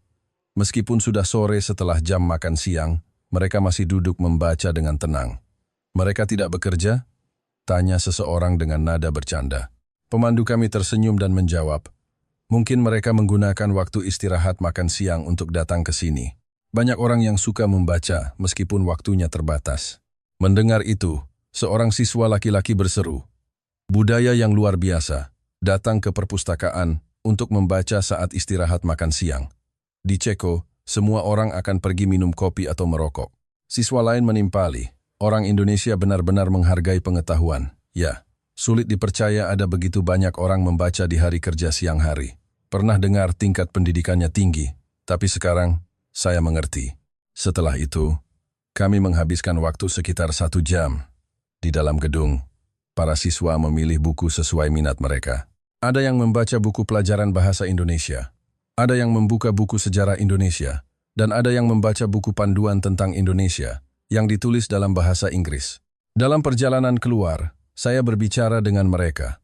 Meskipun sudah sore setelah jam makan siang, mereka masih duduk membaca dengan tenang. Mereka tidak bekerja? Tanya seseorang dengan nada bercanda. Pemandu kami tersenyum dan menjawab, mungkin mereka menggunakan waktu istirahat makan siang untuk datang ke sini. Banyak orang yang suka membaca meskipun waktunya terbatas. Mendengar itu, seorang siswa laki-laki berseru, budaya yang luar biasa, datang ke perpustakaan untuk membaca saat istirahat makan siang. Di Ceko, semua orang akan pergi minum kopi atau merokok. Siswa lain menimpali, orang Indonesia benar-benar menghargai pengetahuan. Ya, sulit dipercaya ada begitu banyak orang membaca di hari kerja siang hari. Pernah dengar tingkat pendidikannya tinggi, tapi sekarang saya mengerti. Setelah itu, Kami menghabiskan waktu sekitar 1 jam. Di dalam gedung, para siswa memilih buku sesuai minat mereka. Ada yang membaca buku pelajaran bahasa Indonesia, ada yang membuka buku sejarah Indonesia, dan ada yang membaca buku panduan tentang Indonesia yang ditulis dalam bahasa Inggris. Dalam perjalanan keluar, saya berbicara dengan mereka.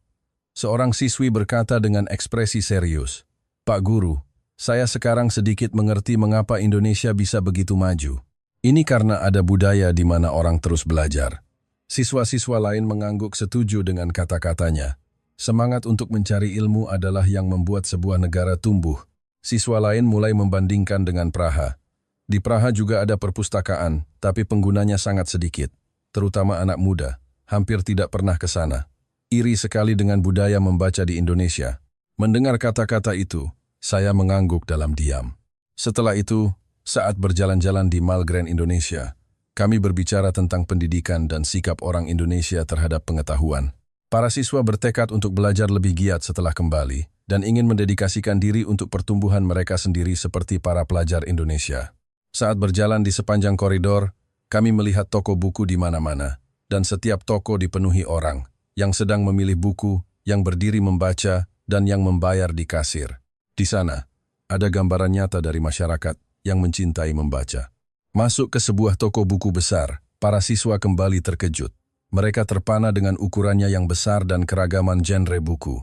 Seorang siswi berkata dengan ekspresi serius, "Pak Guru, saya sekarang sedikit mengerti mengapa Indonesia bisa begitu maju. Ini karena ada budaya di mana orang terus belajar." Siswa-siswa lain mengangguk setuju dengan kata-katanya. Semangat untuk mencari ilmu adalah yang membuat sebuah negara tumbuh. Siswa lain mulai membandingkan dengan Praha. Di Praha juga ada perpustakaan, tapi penggunanya sangat sedikit. Terutama anak muda, hampir tidak pernah ke sana. Iri sekali dengan budaya membaca di Indonesia. Mendengar kata-kata itu, saya mengangguk dalam diam. Setelah itu, saat berjalan-jalan di Mall Grand Indonesia, kami berbicara tentang pendidikan dan sikap orang Indonesia terhadap pengetahuan. Para siswa bertekad untuk belajar lebih giat setelah kembali dan ingin mendedikasikan diri untuk pertumbuhan mereka sendiri seperti para pelajar Indonesia. Saat berjalan di sepanjang koridor, kami melihat toko buku di mana-mana, dan setiap toko dipenuhi orang yang sedang memilih buku, yang berdiri membaca, dan yang membayar di kasir. Di sana, ada gambaran nyata dari masyarakat yang mencintai membaca. Masuk ke sebuah toko buku besar, para siswa kembali terkejut. Mereka terpana dengan ukurannya yang besar dan keragaman genre buku.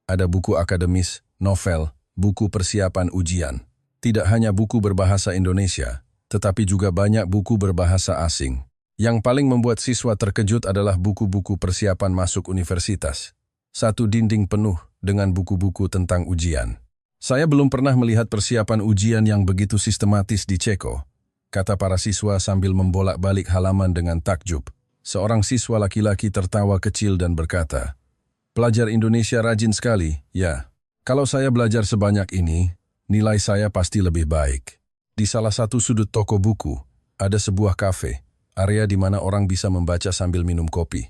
Ada buku akademis, novel, buku persiapan ujian. Tidak hanya buku berbahasa Indonesia, tetapi juga banyak buku berbahasa asing. Yang paling membuat siswa terkejut adalah buku-buku persiapan masuk universitas. Satu dinding penuh dengan buku-buku tentang ujian. "Saya belum pernah melihat persiapan ujian yang begitu sistematis di Ceko," kata para siswa sambil membolak-balik halaman dengan takjub. Seorang siswa laki-laki tertawa kecil dan berkata, "Pelajar Indonesia rajin sekali, ya. Kalau saya belajar sebanyak ini, nilai saya pasti lebih baik." Di salah satu sudut toko buku, ada sebuah kafe, area di mana orang bisa membaca sambil minum kopi.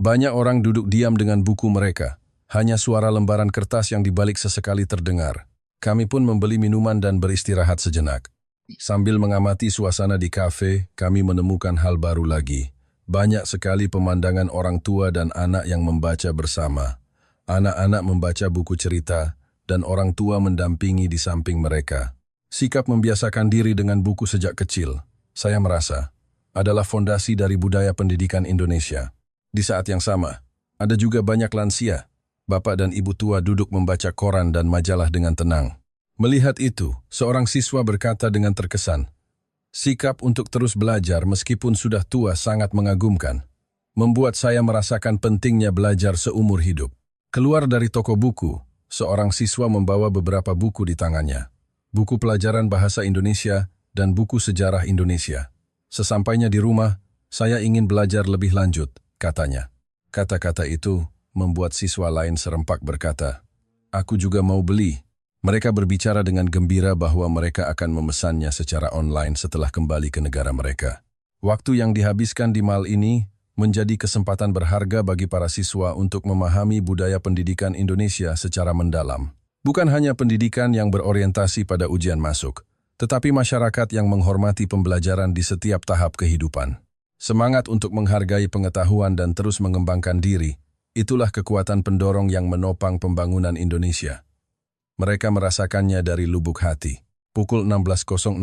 Banyak orang duduk diam dengan buku mereka. Hanya suara lembaran kertas yang dibalik sesekali terdengar. Kami pun membeli minuman dan beristirahat sejenak. Sambil mengamati suasana di kafe, kami menemukan hal baru lagi. Banyak sekali pemandangan orang tua dan anak yang membaca bersama. Anak-anak membaca buku cerita, dan orang tua mendampingi di samping mereka. Sikap membiasakan diri dengan buku sejak kecil, saya merasa, adalah fondasi dari budaya pendidikan Indonesia. Di saat yang sama, ada juga banyak lansia. Bapak dan ibu tua duduk membaca koran dan majalah dengan tenang. Melihat itu, seorang siswa berkata dengan terkesan, "Sikap untuk terus belajar meskipun sudah tua sangat mengagumkan. Membuat saya merasakan pentingnya belajar seumur hidup." Keluar dari toko buku, seorang siswa membawa beberapa buku di tangannya. Buku pelajaran bahasa Indonesia dan buku sejarah Indonesia. "Sesampainya di rumah, saya ingin belajar lebih lanjut," katanya. Kata-kata itu membuat siswa lain serempak berkata, "Aku juga mau beli." Mereka berbicara dengan gembira bahwa mereka akan memesannya secara online setelah kembali ke negara mereka. Waktu yang dihabiskan di mall ini menjadi kesempatan berharga bagi para siswa untuk memahami budaya pendidikan Indonesia secara mendalam. Bukan hanya pendidikan yang berorientasi pada ujian masuk, tetapi masyarakat yang menghormati pembelajaran di setiap tahap kehidupan. Semangat untuk menghargai pengetahuan dan terus mengembangkan diri, itulah kekuatan pendorong yang menopang pembangunan Indonesia. Mereka merasakannya dari lubuk hati. Pukul 16.00,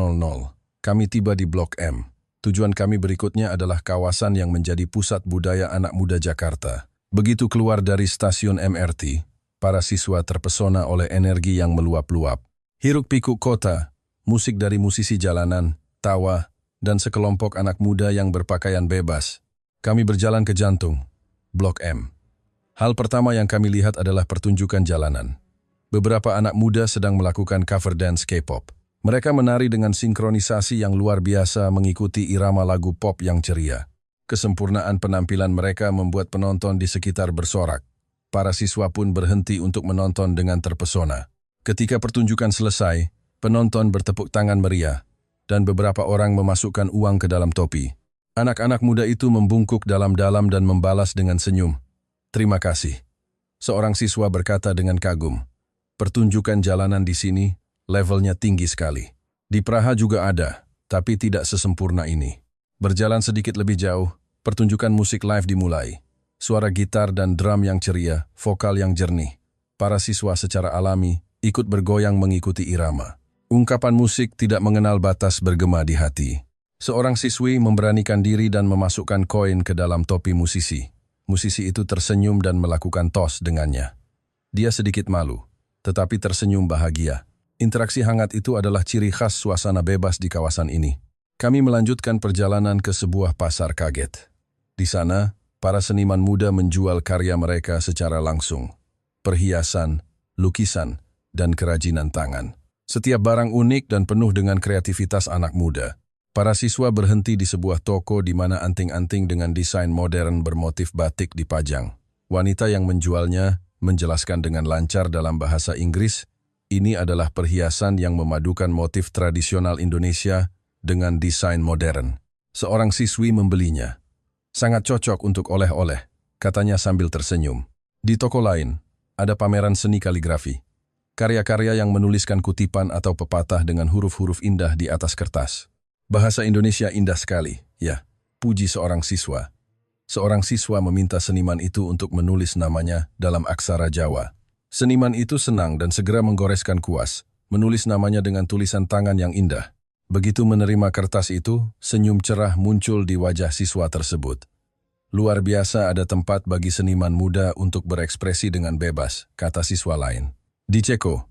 kami tiba di Blok M. Tujuan kami berikutnya adalah kawasan yang menjadi pusat budaya anak muda Jakarta. Begitu keluar dari stasiun MRT, para siswa terpesona oleh energi yang meluap-luap. Hiruk-pikuk kota, musik dari musisi jalanan, tawa, dan sekelompok anak muda yang berpakaian bebas. Kami berjalan ke jantung, Blok M. Hal pertama yang kami lihat adalah pertunjukan jalanan. Beberapa anak muda sedang melakukan cover dance K-pop. Mereka menari dengan sinkronisasi yang luar biasa mengikuti irama lagu pop yang ceria. Kesempurnaan penampilan mereka membuat penonton di sekitar bersorak. Para siswa pun berhenti untuk menonton dengan terpesona. Ketika pertunjukan selesai, penonton bertepuk tangan meriah, dan beberapa orang memasukkan uang ke dalam topi. Anak-anak muda itu membungkuk dalam-dalam dan membalas dengan senyum. "Terima kasih." Seorang siswa berkata dengan kagum, "Pertunjukan jalanan di sini, levelnya tinggi sekali. Di Praha juga ada, tapi tidak sesempurna ini." Berjalan sedikit lebih jauh, pertunjukan musik live dimulai. Suara gitar dan drum yang ceria, vokal yang jernih. Para siswa secara alami ikut bergoyang mengikuti irama. Ungkapan musik tidak mengenal batas bergema di hati. Seorang siswi memberanikan diri dan memasukkan koin ke dalam topi musisi. Musisi itu tersenyum dan melakukan tos dengannya. Dia sedikit malu, tetapi tersenyum bahagia. Interaksi hangat itu adalah ciri khas suasana bebas di kawasan ini. Kami melanjutkan perjalanan ke sebuah pasar kaget. Di sana, para seniman muda menjual karya mereka secara langsung. Perhiasan, lukisan, dan kerajinan tangan. Setiap barang unik dan penuh dengan kreativitas anak muda. Para siswa berhenti di sebuah toko di mana anting-anting dengan desain modern bermotif batik dipajang. Wanita yang menjualnya menjelaskan dengan lancar dalam bahasa Inggris, ini adalah perhiasan yang memadukan motif tradisional Indonesia dengan desain modern. Seorang siswi membelinya. Sangat cocok untuk oleh-oleh, katanya sambil tersenyum. Di toko lain, ada pameran seni kaligrafi. Karya-karya yang menuliskan kutipan atau pepatah dengan huruf-huruf indah di atas kertas. Bahasa Indonesia indah sekali, ya, puji seorang siswa. Seorang siswa meminta seniman itu untuk menulis namanya dalam aksara Jawa. Seniman itu senang dan segera menggoreskan kuas, menulis namanya dengan tulisan tangan yang indah. Begitu menerima kertas itu, senyum cerah muncul di wajah siswa tersebut. Luar biasa ada tempat bagi seniman muda untuk berekspresi dengan bebas, kata siswa lain. Di Ceko,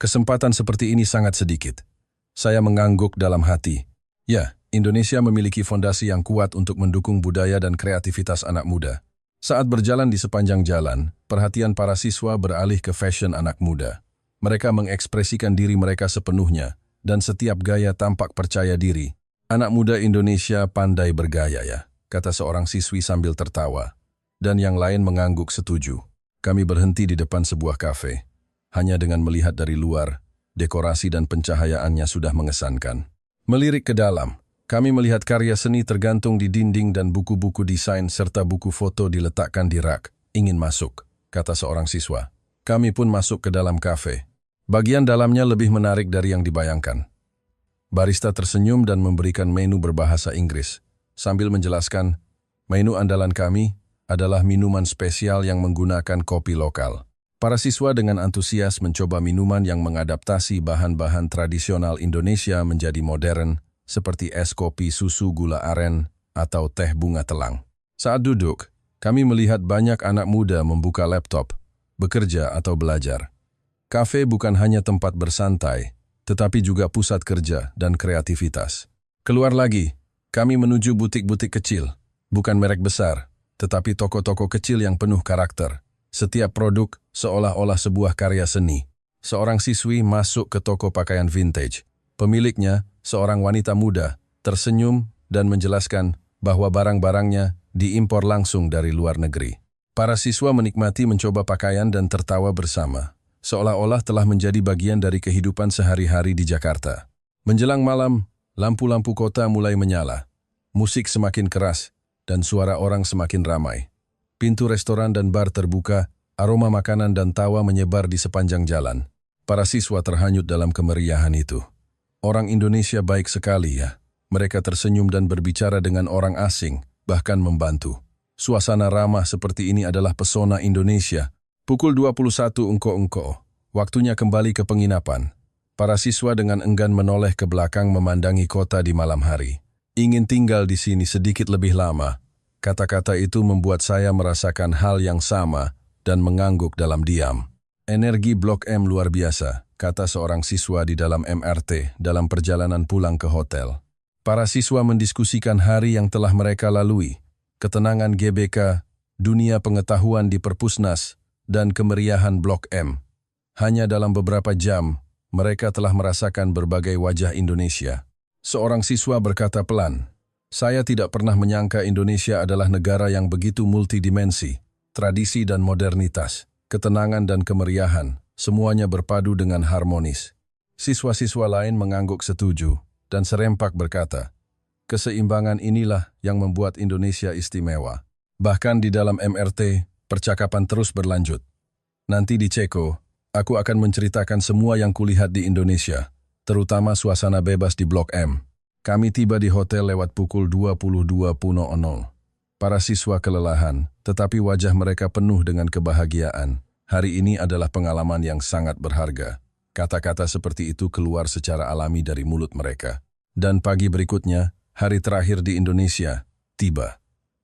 kesempatan seperti ini sangat sedikit. Saya mengangguk dalam hati. Ya, Indonesia memiliki fondasi yang kuat untuk mendukung budaya dan kreativitas anak muda. Saat berjalan di sepanjang jalan, perhatian para siswa beralih ke fashion anak muda. Mereka mengekspresikan diri mereka sepenuhnya, dan setiap gaya tampak percaya diri. Anak muda Indonesia pandai bergaya ya, kata seorang siswi sambil tertawa. Dan yang lain mengangguk setuju. Kami berhenti di depan sebuah kafe. Hanya dengan melihat dari luar, dekorasi dan pencahayaannya sudah mengesankan. Melirik ke dalam, kami melihat karya seni tergantung di dinding dan buku-buku desain serta buku foto diletakkan di rak. Ingin masuk, kata seorang siswa. Kami pun masuk ke dalam kafe. Bagian dalamnya lebih menarik dari yang dibayangkan. Barista tersenyum dan memberikan menu berbahasa Inggris, sambil menjelaskan, menu andalan kami adalah minuman spesial yang menggunakan kopi lokal. Para siswa dengan antusias mencoba minuman yang mengadaptasi bahan-bahan tradisional Indonesia menjadi modern, seperti es kopi susu gula aren atau teh bunga telang. Saat duduk, kami melihat banyak anak muda membuka laptop, bekerja atau belajar. Kafe bukan hanya tempat bersantai, tetapi juga pusat kerja dan kreativitas. Keluar lagi, kami menuju butik-butik kecil, bukan merek besar, tetapi toko-toko kecil yang penuh karakter. Setiap produk seolah-olah sebuah karya seni. Seorang siswi masuk ke toko pakaian vintage. Pemiliknya, seorang wanita muda, tersenyum dan menjelaskan bahwa barang-barangnya diimpor langsung dari luar negeri. Para siswa menikmati mencoba pakaian dan tertawa bersama, seolah-olah telah menjadi bagian dari kehidupan sehari-hari di Jakarta. Menjelang malam, lampu-lampu kota mulai menyala. Musik semakin keras dan suara orang semakin ramai. Pintu restoran dan bar terbuka, aroma makanan dan tawa menyebar di sepanjang jalan. Para siswa terhanyut dalam kemeriahan itu. Orang Indonesia baik sekali ya. Mereka tersenyum dan berbicara dengan orang asing, bahkan membantu. Suasana ramah seperti ini adalah pesona Indonesia. Pukul 21 engko-engko, waktunya kembali ke penginapan. Para siswa dengan enggan menoleh ke belakang memandangi kota di malam hari. Ingin tinggal di sini sedikit lebih lama. Kata-kata itu membuat saya merasakan hal yang sama dan mengangguk dalam diam. Energi Blok M luar biasa, kata seorang siswa di dalam MRT dalam perjalanan pulang ke hotel. Para siswa mendiskusikan hari yang telah mereka lalui, ketenangan GBK, dunia pengetahuan di Perpusnas, dan kemeriahan Blok M. Hanya dalam beberapa jam, mereka telah merasakan berbagai wajah Indonesia. Seorang siswa berkata pelan, saya tidak pernah menyangka Indonesia adalah negara yang begitu multidimensi, tradisi dan modernitas, ketenangan dan kemeriahan, semuanya berpadu dengan harmonis. Siswa-siswa lain mengangguk setuju, dan serempak berkata, keseimbangan inilah yang membuat Indonesia istimewa. Bahkan di dalam MRT, percakapan terus berlanjut. Nanti di Ceko, aku akan menceritakan semua yang kulihat di Indonesia, terutama suasana bebas di Blok M. Kami tiba di hotel lewat pukul 22.00. Para siswa kelelahan, tetapi wajah mereka penuh dengan kebahagiaan. Hari ini adalah pengalaman yang sangat berharga. Kata-kata seperti itu keluar secara alami dari mulut mereka. Dan pagi berikutnya, hari terakhir di Indonesia, tiba.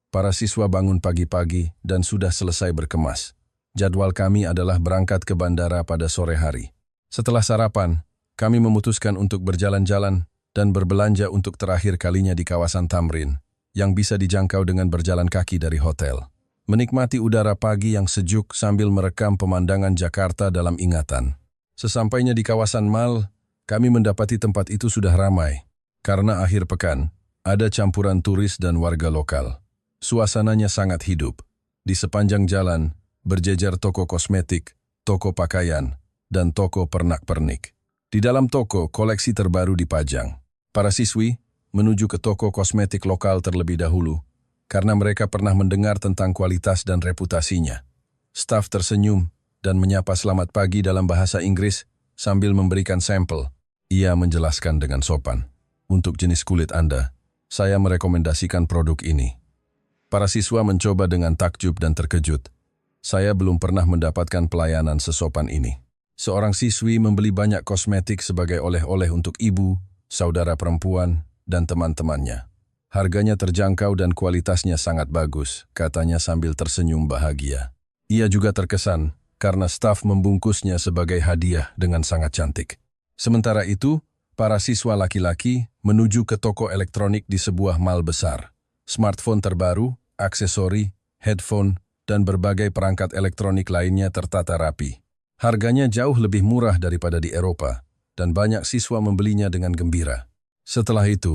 Para siswa bangun pagi-pagi dan sudah selesai berkemas. Jadwal kami adalah berangkat ke bandara pada sore hari. Setelah sarapan, kami memutuskan untuk berjalan-jalan dan berbelanja untuk terakhir kalinya di kawasan Tamrin, yang bisa dijangkau dengan berjalan kaki dari hotel. Menikmati udara pagi yang sejuk sambil merekam pemandangan Jakarta dalam ingatan. Sesampainya di kawasan Mall, kami mendapati tempat itu sudah ramai. Karena akhir pekan, ada campuran turis dan warga lokal. Suasananya sangat hidup. Di sepanjang jalan, berjejer toko kosmetik, toko pakaian, dan toko pernak-pernik. Di dalam toko, koleksi terbaru dipajang. Para siswi menuju ke toko kosmetik lokal terlebih dahulu, karena mereka pernah mendengar tentang kualitas dan reputasinya. Staf tersenyum dan menyapa selamat pagi dalam bahasa Inggris sambil memberikan sampel. Ia menjelaskan dengan sopan, "Untuk jenis kulit Anda, saya merekomendasikan produk ini." Para siswa mencoba dengan takjub dan terkejut. Saya belum pernah mendapatkan pelayanan sesopan ini. Seorang siswi membeli banyak kosmetik sebagai oleh-oleh untuk ibu, saudara perempuan, dan teman-temannya. Harganya terjangkau dan kualitasnya sangat bagus, katanya sambil tersenyum bahagia. Ia juga terkesan karena staf membungkusnya sebagai hadiah dengan sangat cantik. Sementara itu, para siswa laki-laki menuju ke toko elektronik di sebuah mall besar. Smartphone terbaru, aksesori, headphone, dan berbagai perangkat elektronik lainnya tertata rapi. Harganya jauh lebih murah daripada di Eropa, dan banyak siswa membelinya dengan gembira. Setelah itu,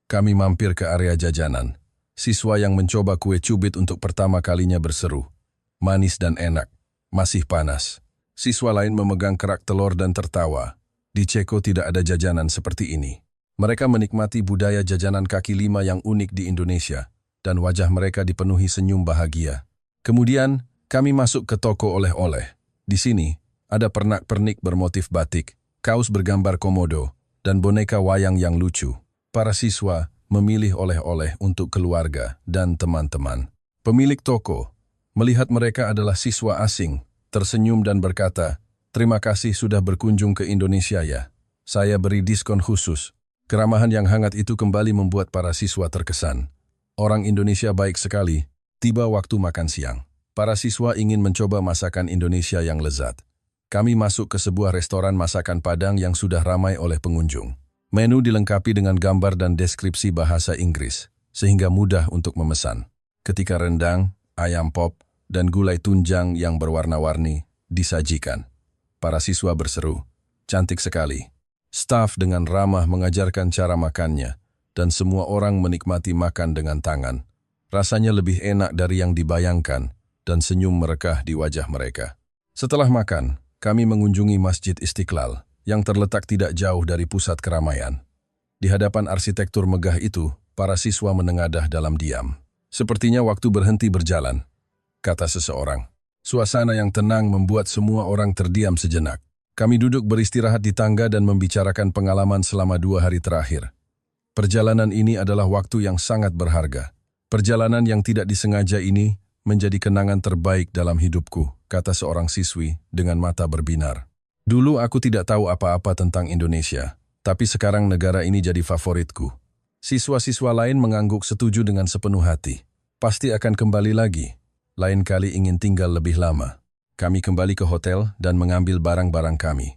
kami mampir ke area jajanan. Siswa yang mencoba kue cubit untuk pertama kalinya berseru, "Manis dan enak, masih panas." Siswa lain memegang kerak telur dan tertawa. Di Ceko tidak ada jajanan seperti ini. Mereka menikmati budaya jajanan kaki lima yang unik di Indonesia, dan wajah mereka dipenuhi senyum bahagia. Kemudian, kami masuk ke toko oleh-oleh. Di sini, ada pernak-pernik bermotif batik, kaos bergambar komodo, dan boneka wayang yang lucu. Para siswa memilih oleh-oleh untuk keluarga dan teman-teman. Pemilik toko melihat mereka adalah siswa asing, tersenyum dan berkata, "Terima kasih sudah berkunjung ke Indonesia ya. Saya beri diskon khusus." Keramahan yang hangat itu kembali membuat para siswa terkesan. Orang Indonesia baik sekali. Tiba waktu makan siang. Para siswa ingin mencoba masakan Indonesia yang lezat. Kami masuk ke sebuah restoran masakan Padang yang sudah ramai oleh pengunjung. Menu dilengkapi dengan gambar dan deskripsi bahasa Inggris, sehingga mudah untuk memesan. Ketika rendang, ayam pop, dan gulai tunjang yang berwarna-warni disajikan. Para siswa berseru, "Cantik sekali." Staf dengan ramah mengajarkan cara makannya, dan semua orang menikmati makan dengan tangan. Rasanya lebih enak dari yang dibayangkan, dan senyum merekah di wajah mereka. Setelah makan, kami mengunjungi Masjid Istiqlal, yang terletak tidak jauh dari pusat keramaian. Di hadapan arsitektur megah itu, para siswa menengadah dalam diam. "Sepertinya waktu berhenti berjalan," kata seseorang. Suasana yang tenang membuat semua orang terdiam sejenak. Kami duduk beristirahat di tangga dan membicarakan pengalaman selama 2 hari terakhir. Perjalanan ini adalah waktu yang sangat berharga. Perjalanan yang tidak disengaja ini menjadi kenangan terbaik dalam hidupku, kata seorang siswi dengan mata berbinar. "Dulu aku tidak tahu apa-apa tentang Indonesia, tapi sekarang negara ini jadi favoritku." Siswa-siswa lain mengangguk setuju dengan sepenuh hati. "Pasti akan kembali lagi. Lain kali ingin tinggal lebih lama." Kami kembali ke hotel dan mengambil barang-barang kami.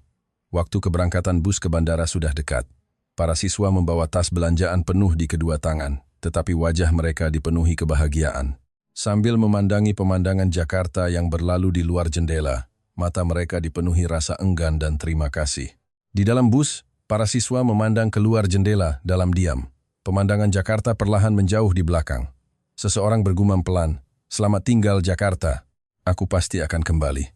Waktu keberangkatan bus ke bandara sudah dekat. Para siswa membawa tas belanjaan penuh di kedua tangan, tetapi wajah mereka dipenuhi kebahagiaan. Sambil memandangi pemandangan Jakarta yang berlalu di luar jendela, mata mereka dipenuhi rasa enggan dan terima kasih. Di dalam bus, para siswa memandang keluar jendela dalam diam. Pemandangan Jakarta perlahan menjauh di belakang. Seseorang bergumam pelan, "Selamat tinggal Jakarta. Aku pasti akan kembali."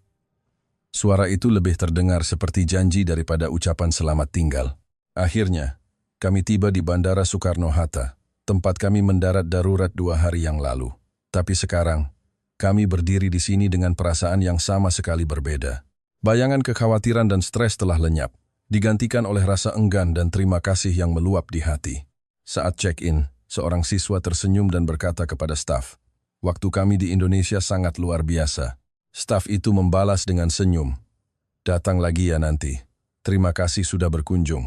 Suara itu lebih terdengar seperti janji daripada ucapan selamat tinggal. Akhirnya, kami tiba di Bandara Soekarno-Hatta, tempat kami mendarat darurat 2 hari yang lalu. Tapi sekarang, kami berdiri di sini dengan perasaan yang sama sekali berbeda. Bayangan kekhawatiran dan stres telah lenyap, digantikan oleh rasa enggan dan terima kasih yang meluap di hati. Saat check-in, seorang siswa tersenyum dan berkata kepada staf, "Waktu kami di Indonesia sangat luar biasa." Staf itu membalas dengan senyum, "Datang lagi ya nanti. Terima kasih sudah berkunjung."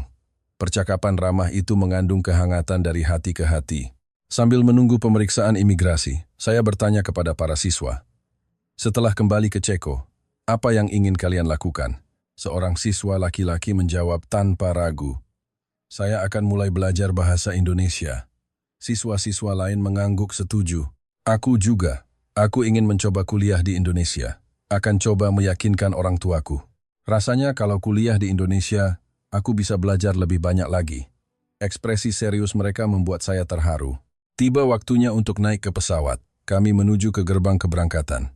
Percakapan ramah itu mengandung kehangatan dari hati ke hati. Sambil menunggu pemeriksaan imigrasi, saya bertanya kepada para siswa, "Setelah kembali ke Ceko, apa yang ingin kalian lakukan?" Seorang siswa laki-laki menjawab tanpa ragu, "Saya akan mulai belajar bahasa Indonesia." Siswa-siswa lain mengangguk setuju. "Aku juga. Aku ingin mencoba kuliah di Indonesia. Akan coba meyakinkan orang tuaku. Rasanya kalau kuliah di Indonesia, aku bisa belajar lebih banyak lagi." Ekspresi serius mereka membuat saya terharu. Tiba waktunya untuk naik ke pesawat. Kami menuju ke gerbang keberangkatan.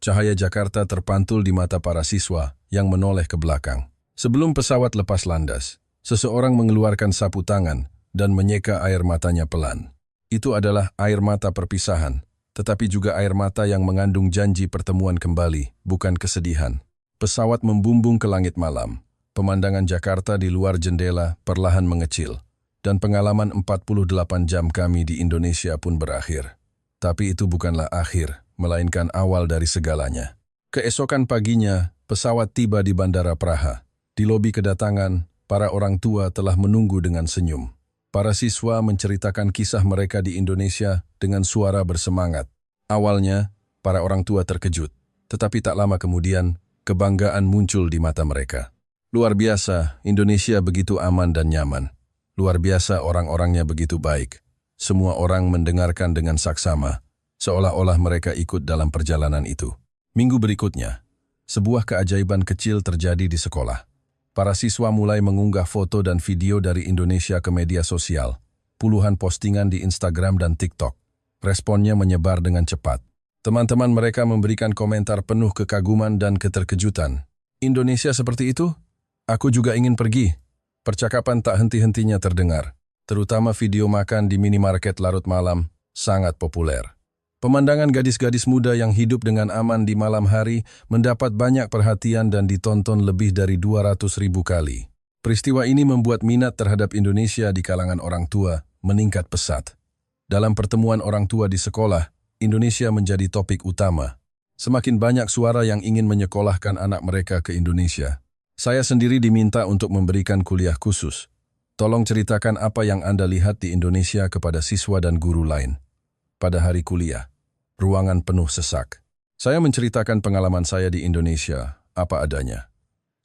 Cahaya Jakarta terpantul di mata para siswa yang menoleh ke belakang. Sebelum pesawat lepas landas, seseorang mengeluarkan sapu tangan dan menyeka air matanya pelan. Itu adalah air mata perpisahan, tetapi juga air mata yang mengandung janji pertemuan kembali, bukan kesedihan. Pesawat membumbung ke langit malam. Pemandangan Jakarta di luar jendela perlahan mengecil, dan pengalaman 48 jam kami di Indonesia pun berakhir. Tapi itu bukanlah akhir, melainkan awal dari segalanya. Keesokan paginya, pesawat tiba di Bandara Praha. Di lobi kedatangan, para orang tua telah menunggu dengan senyum. Para siswa menceritakan kisah mereka di Indonesia dengan suara bersemangat. Awalnya, para orang tua terkejut, tetapi tak lama kemudian, kebanggaan muncul di mata mereka. Luar biasa, Indonesia begitu aman dan nyaman. Luar biasa, orang-orangnya begitu baik. Semua orang mendengarkan dengan saksama, seolah-olah mereka ikut dalam perjalanan itu. Minggu berikutnya, sebuah keajaiban kecil terjadi di sekolah. Para siswa mulai mengunggah foto dan video dari Indonesia ke media sosial. Puluhan postingan di Instagram dan TikTok. Responnya menyebar dengan cepat. Teman-teman mereka memberikan komentar penuh kekaguman dan keterkejutan. "Indonesia seperti itu? Aku juga ingin pergi." Percakapan tak henti-hentinya terdengar. Terutama video makan di minimarket larut malam, sangat populer. Pemandangan gadis-gadis muda yang hidup dengan aman di malam hari mendapat banyak perhatian dan ditonton lebih dari 200.000 kali. Peristiwa ini membuat minat terhadap Indonesia di kalangan orang tua meningkat pesat. Dalam pertemuan orang tua di sekolah, Indonesia menjadi topik utama. Semakin banyak suara yang ingin menyekolahkan anak mereka ke Indonesia. Saya sendiri diminta untuk memberikan kuliah khusus. Tolong ceritakan apa yang Anda lihat di Indonesia kepada siswa dan guru lain. Pada hari kuliah, ruangan penuh sesak. Saya menceritakan pengalaman saya di Indonesia, apa adanya.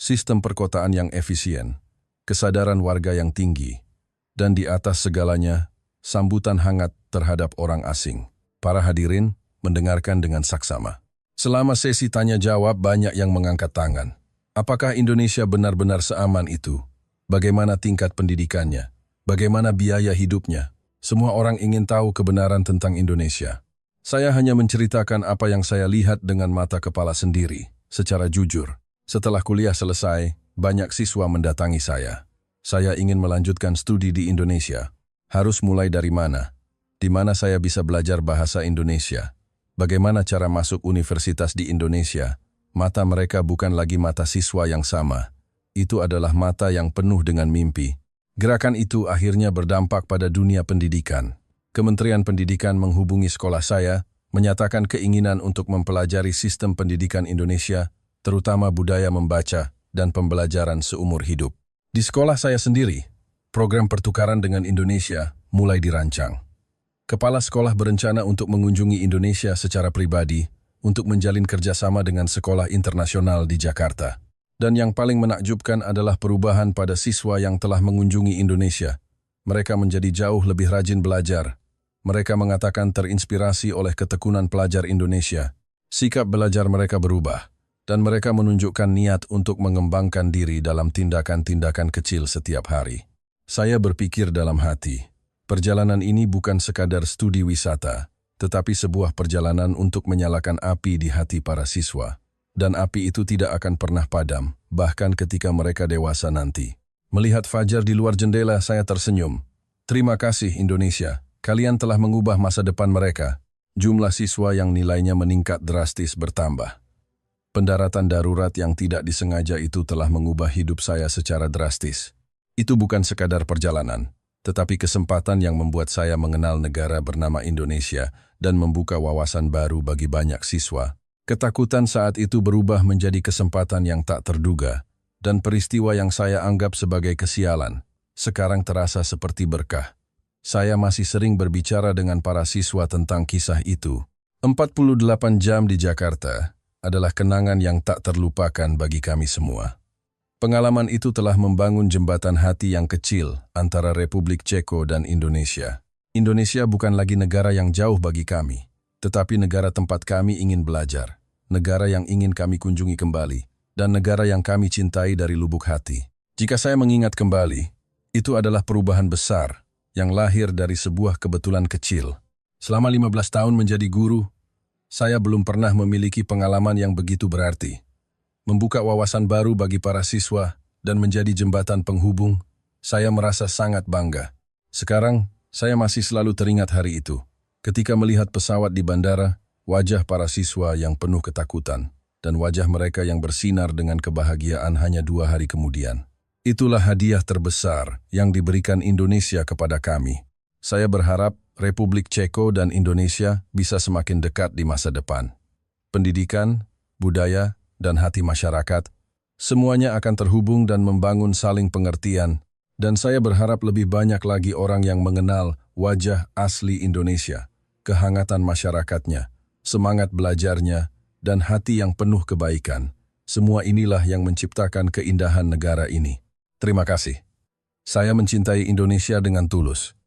Sistem perkotaan yang efisien, kesadaran warga yang tinggi, dan di atas segalanya, sambutan hangat terhadap orang asing. Para hadirin mendengarkan dengan saksama. Selama sesi tanya-jawab, banyak yang mengangkat tangan. Apakah Indonesia benar-benar seaman itu? Bagaimana tingkat pendidikannya? Bagaimana biaya hidupnya? Semua orang ingin tahu kebenaran tentang Indonesia. Saya hanya menceritakan apa yang saya lihat dengan mata kepala sendiri, secara jujur. Setelah kuliah selesai, banyak siswa mendatangi saya. Saya ingin melanjutkan studi di Indonesia. Harus mulai dari mana? Di mana saya bisa belajar bahasa Indonesia? Bagaimana cara masuk universitas di Indonesia? Mata mereka bukan lagi mata siswa yang sama. Itu adalah mata yang penuh dengan mimpi. Gerakan itu akhirnya berdampak pada dunia pendidikan. Kementerian Pendidikan menghubungi sekolah saya, menyatakan keinginan untuk mempelajari sistem pendidikan Indonesia, terutama budaya membaca dan pembelajaran seumur hidup. Di sekolah saya sendiri, program pertukaran dengan Indonesia mulai dirancang. Kepala sekolah berencana untuk mengunjungi Indonesia secara pribadi untuk menjalin kerjasama dengan sekolah internasional di Jakarta. Dan yang paling menakjubkan adalah perubahan pada siswa yang telah mengunjungi Indonesia. Mereka menjadi jauh lebih rajin belajar. Mereka mengatakan terinspirasi oleh ketekunan pelajar Indonesia. Sikap belajar mereka berubah, dan mereka menunjukkan niat untuk mengembangkan diri dalam tindakan-tindakan kecil setiap hari. Saya berpikir dalam hati, perjalanan ini bukan sekadar studi wisata, tetapi sebuah perjalanan untuk menyalakan api di hati para siswa. Dan api itu tidak akan pernah padam, bahkan ketika mereka dewasa nanti. Melihat fajar di luar jendela, saya tersenyum. Terima kasih Indonesia, kalian telah mengubah masa depan mereka. Jumlah siswa yang nilainya meningkat drastis bertambah. Pendaratan darurat yang tidak disengaja itu telah mengubah hidup saya secara drastis. Itu bukan sekadar perjalanan. tetapi kesempatan yang membuat saya mengenal negara bernama Indonesia dan membuka wawasan baru bagi banyak siswa. Ketakutan saat itu berubah menjadi kesempatan yang tak terduga, dan peristiwa yang saya anggap sebagai kesialan sekarang terasa seperti berkah. Saya masih sering berbicara dengan para siswa tentang kisah itu. 48 jam di Jakarta adalah kenangan yang tak terlupakan bagi kami semua. Pengalaman itu telah membangun jembatan hati yang kecil antara Republik Ceko dan Indonesia. Indonesia bukan lagi negara yang jauh bagi kami, tetapi negara tempat kami ingin belajar, negara yang ingin kami kunjungi kembali, dan negara yang kami cintai dari lubuk hati. Jika saya mengingat kembali, itu adalah perubahan besar yang lahir dari sebuah kebetulan kecil. Selama 15 tahun menjadi guru, saya belum pernah memiliki pengalaman yang begitu berarti. Membuka wawasan baru bagi para siswa dan menjadi jembatan penghubung, saya merasa sangat bangga. Sekarang, saya masih selalu teringat hari itu. Ketika melihat pesawat di bandara, wajah para siswa yang penuh ketakutan, dan wajah mereka yang bersinar dengan kebahagiaan hanya 2 hari kemudian. Itulah hadiah terbesar yang diberikan Indonesia kepada kami. Saya berharap Republik Ceko dan Indonesia bisa semakin dekat di masa depan. Pendidikan, budaya, dan hati masyarakat, semuanya akan terhubung dan membangun saling pengertian, dan saya berharap lebih banyak lagi orang yang mengenal wajah asli Indonesia, kehangatan masyarakatnya, semangat belajarnya, dan hati yang penuh kebaikan. Semua inilah yang menciptakan keindahan negara ini. Terima kasih. Saya mencintai Indonesia dengan tulus.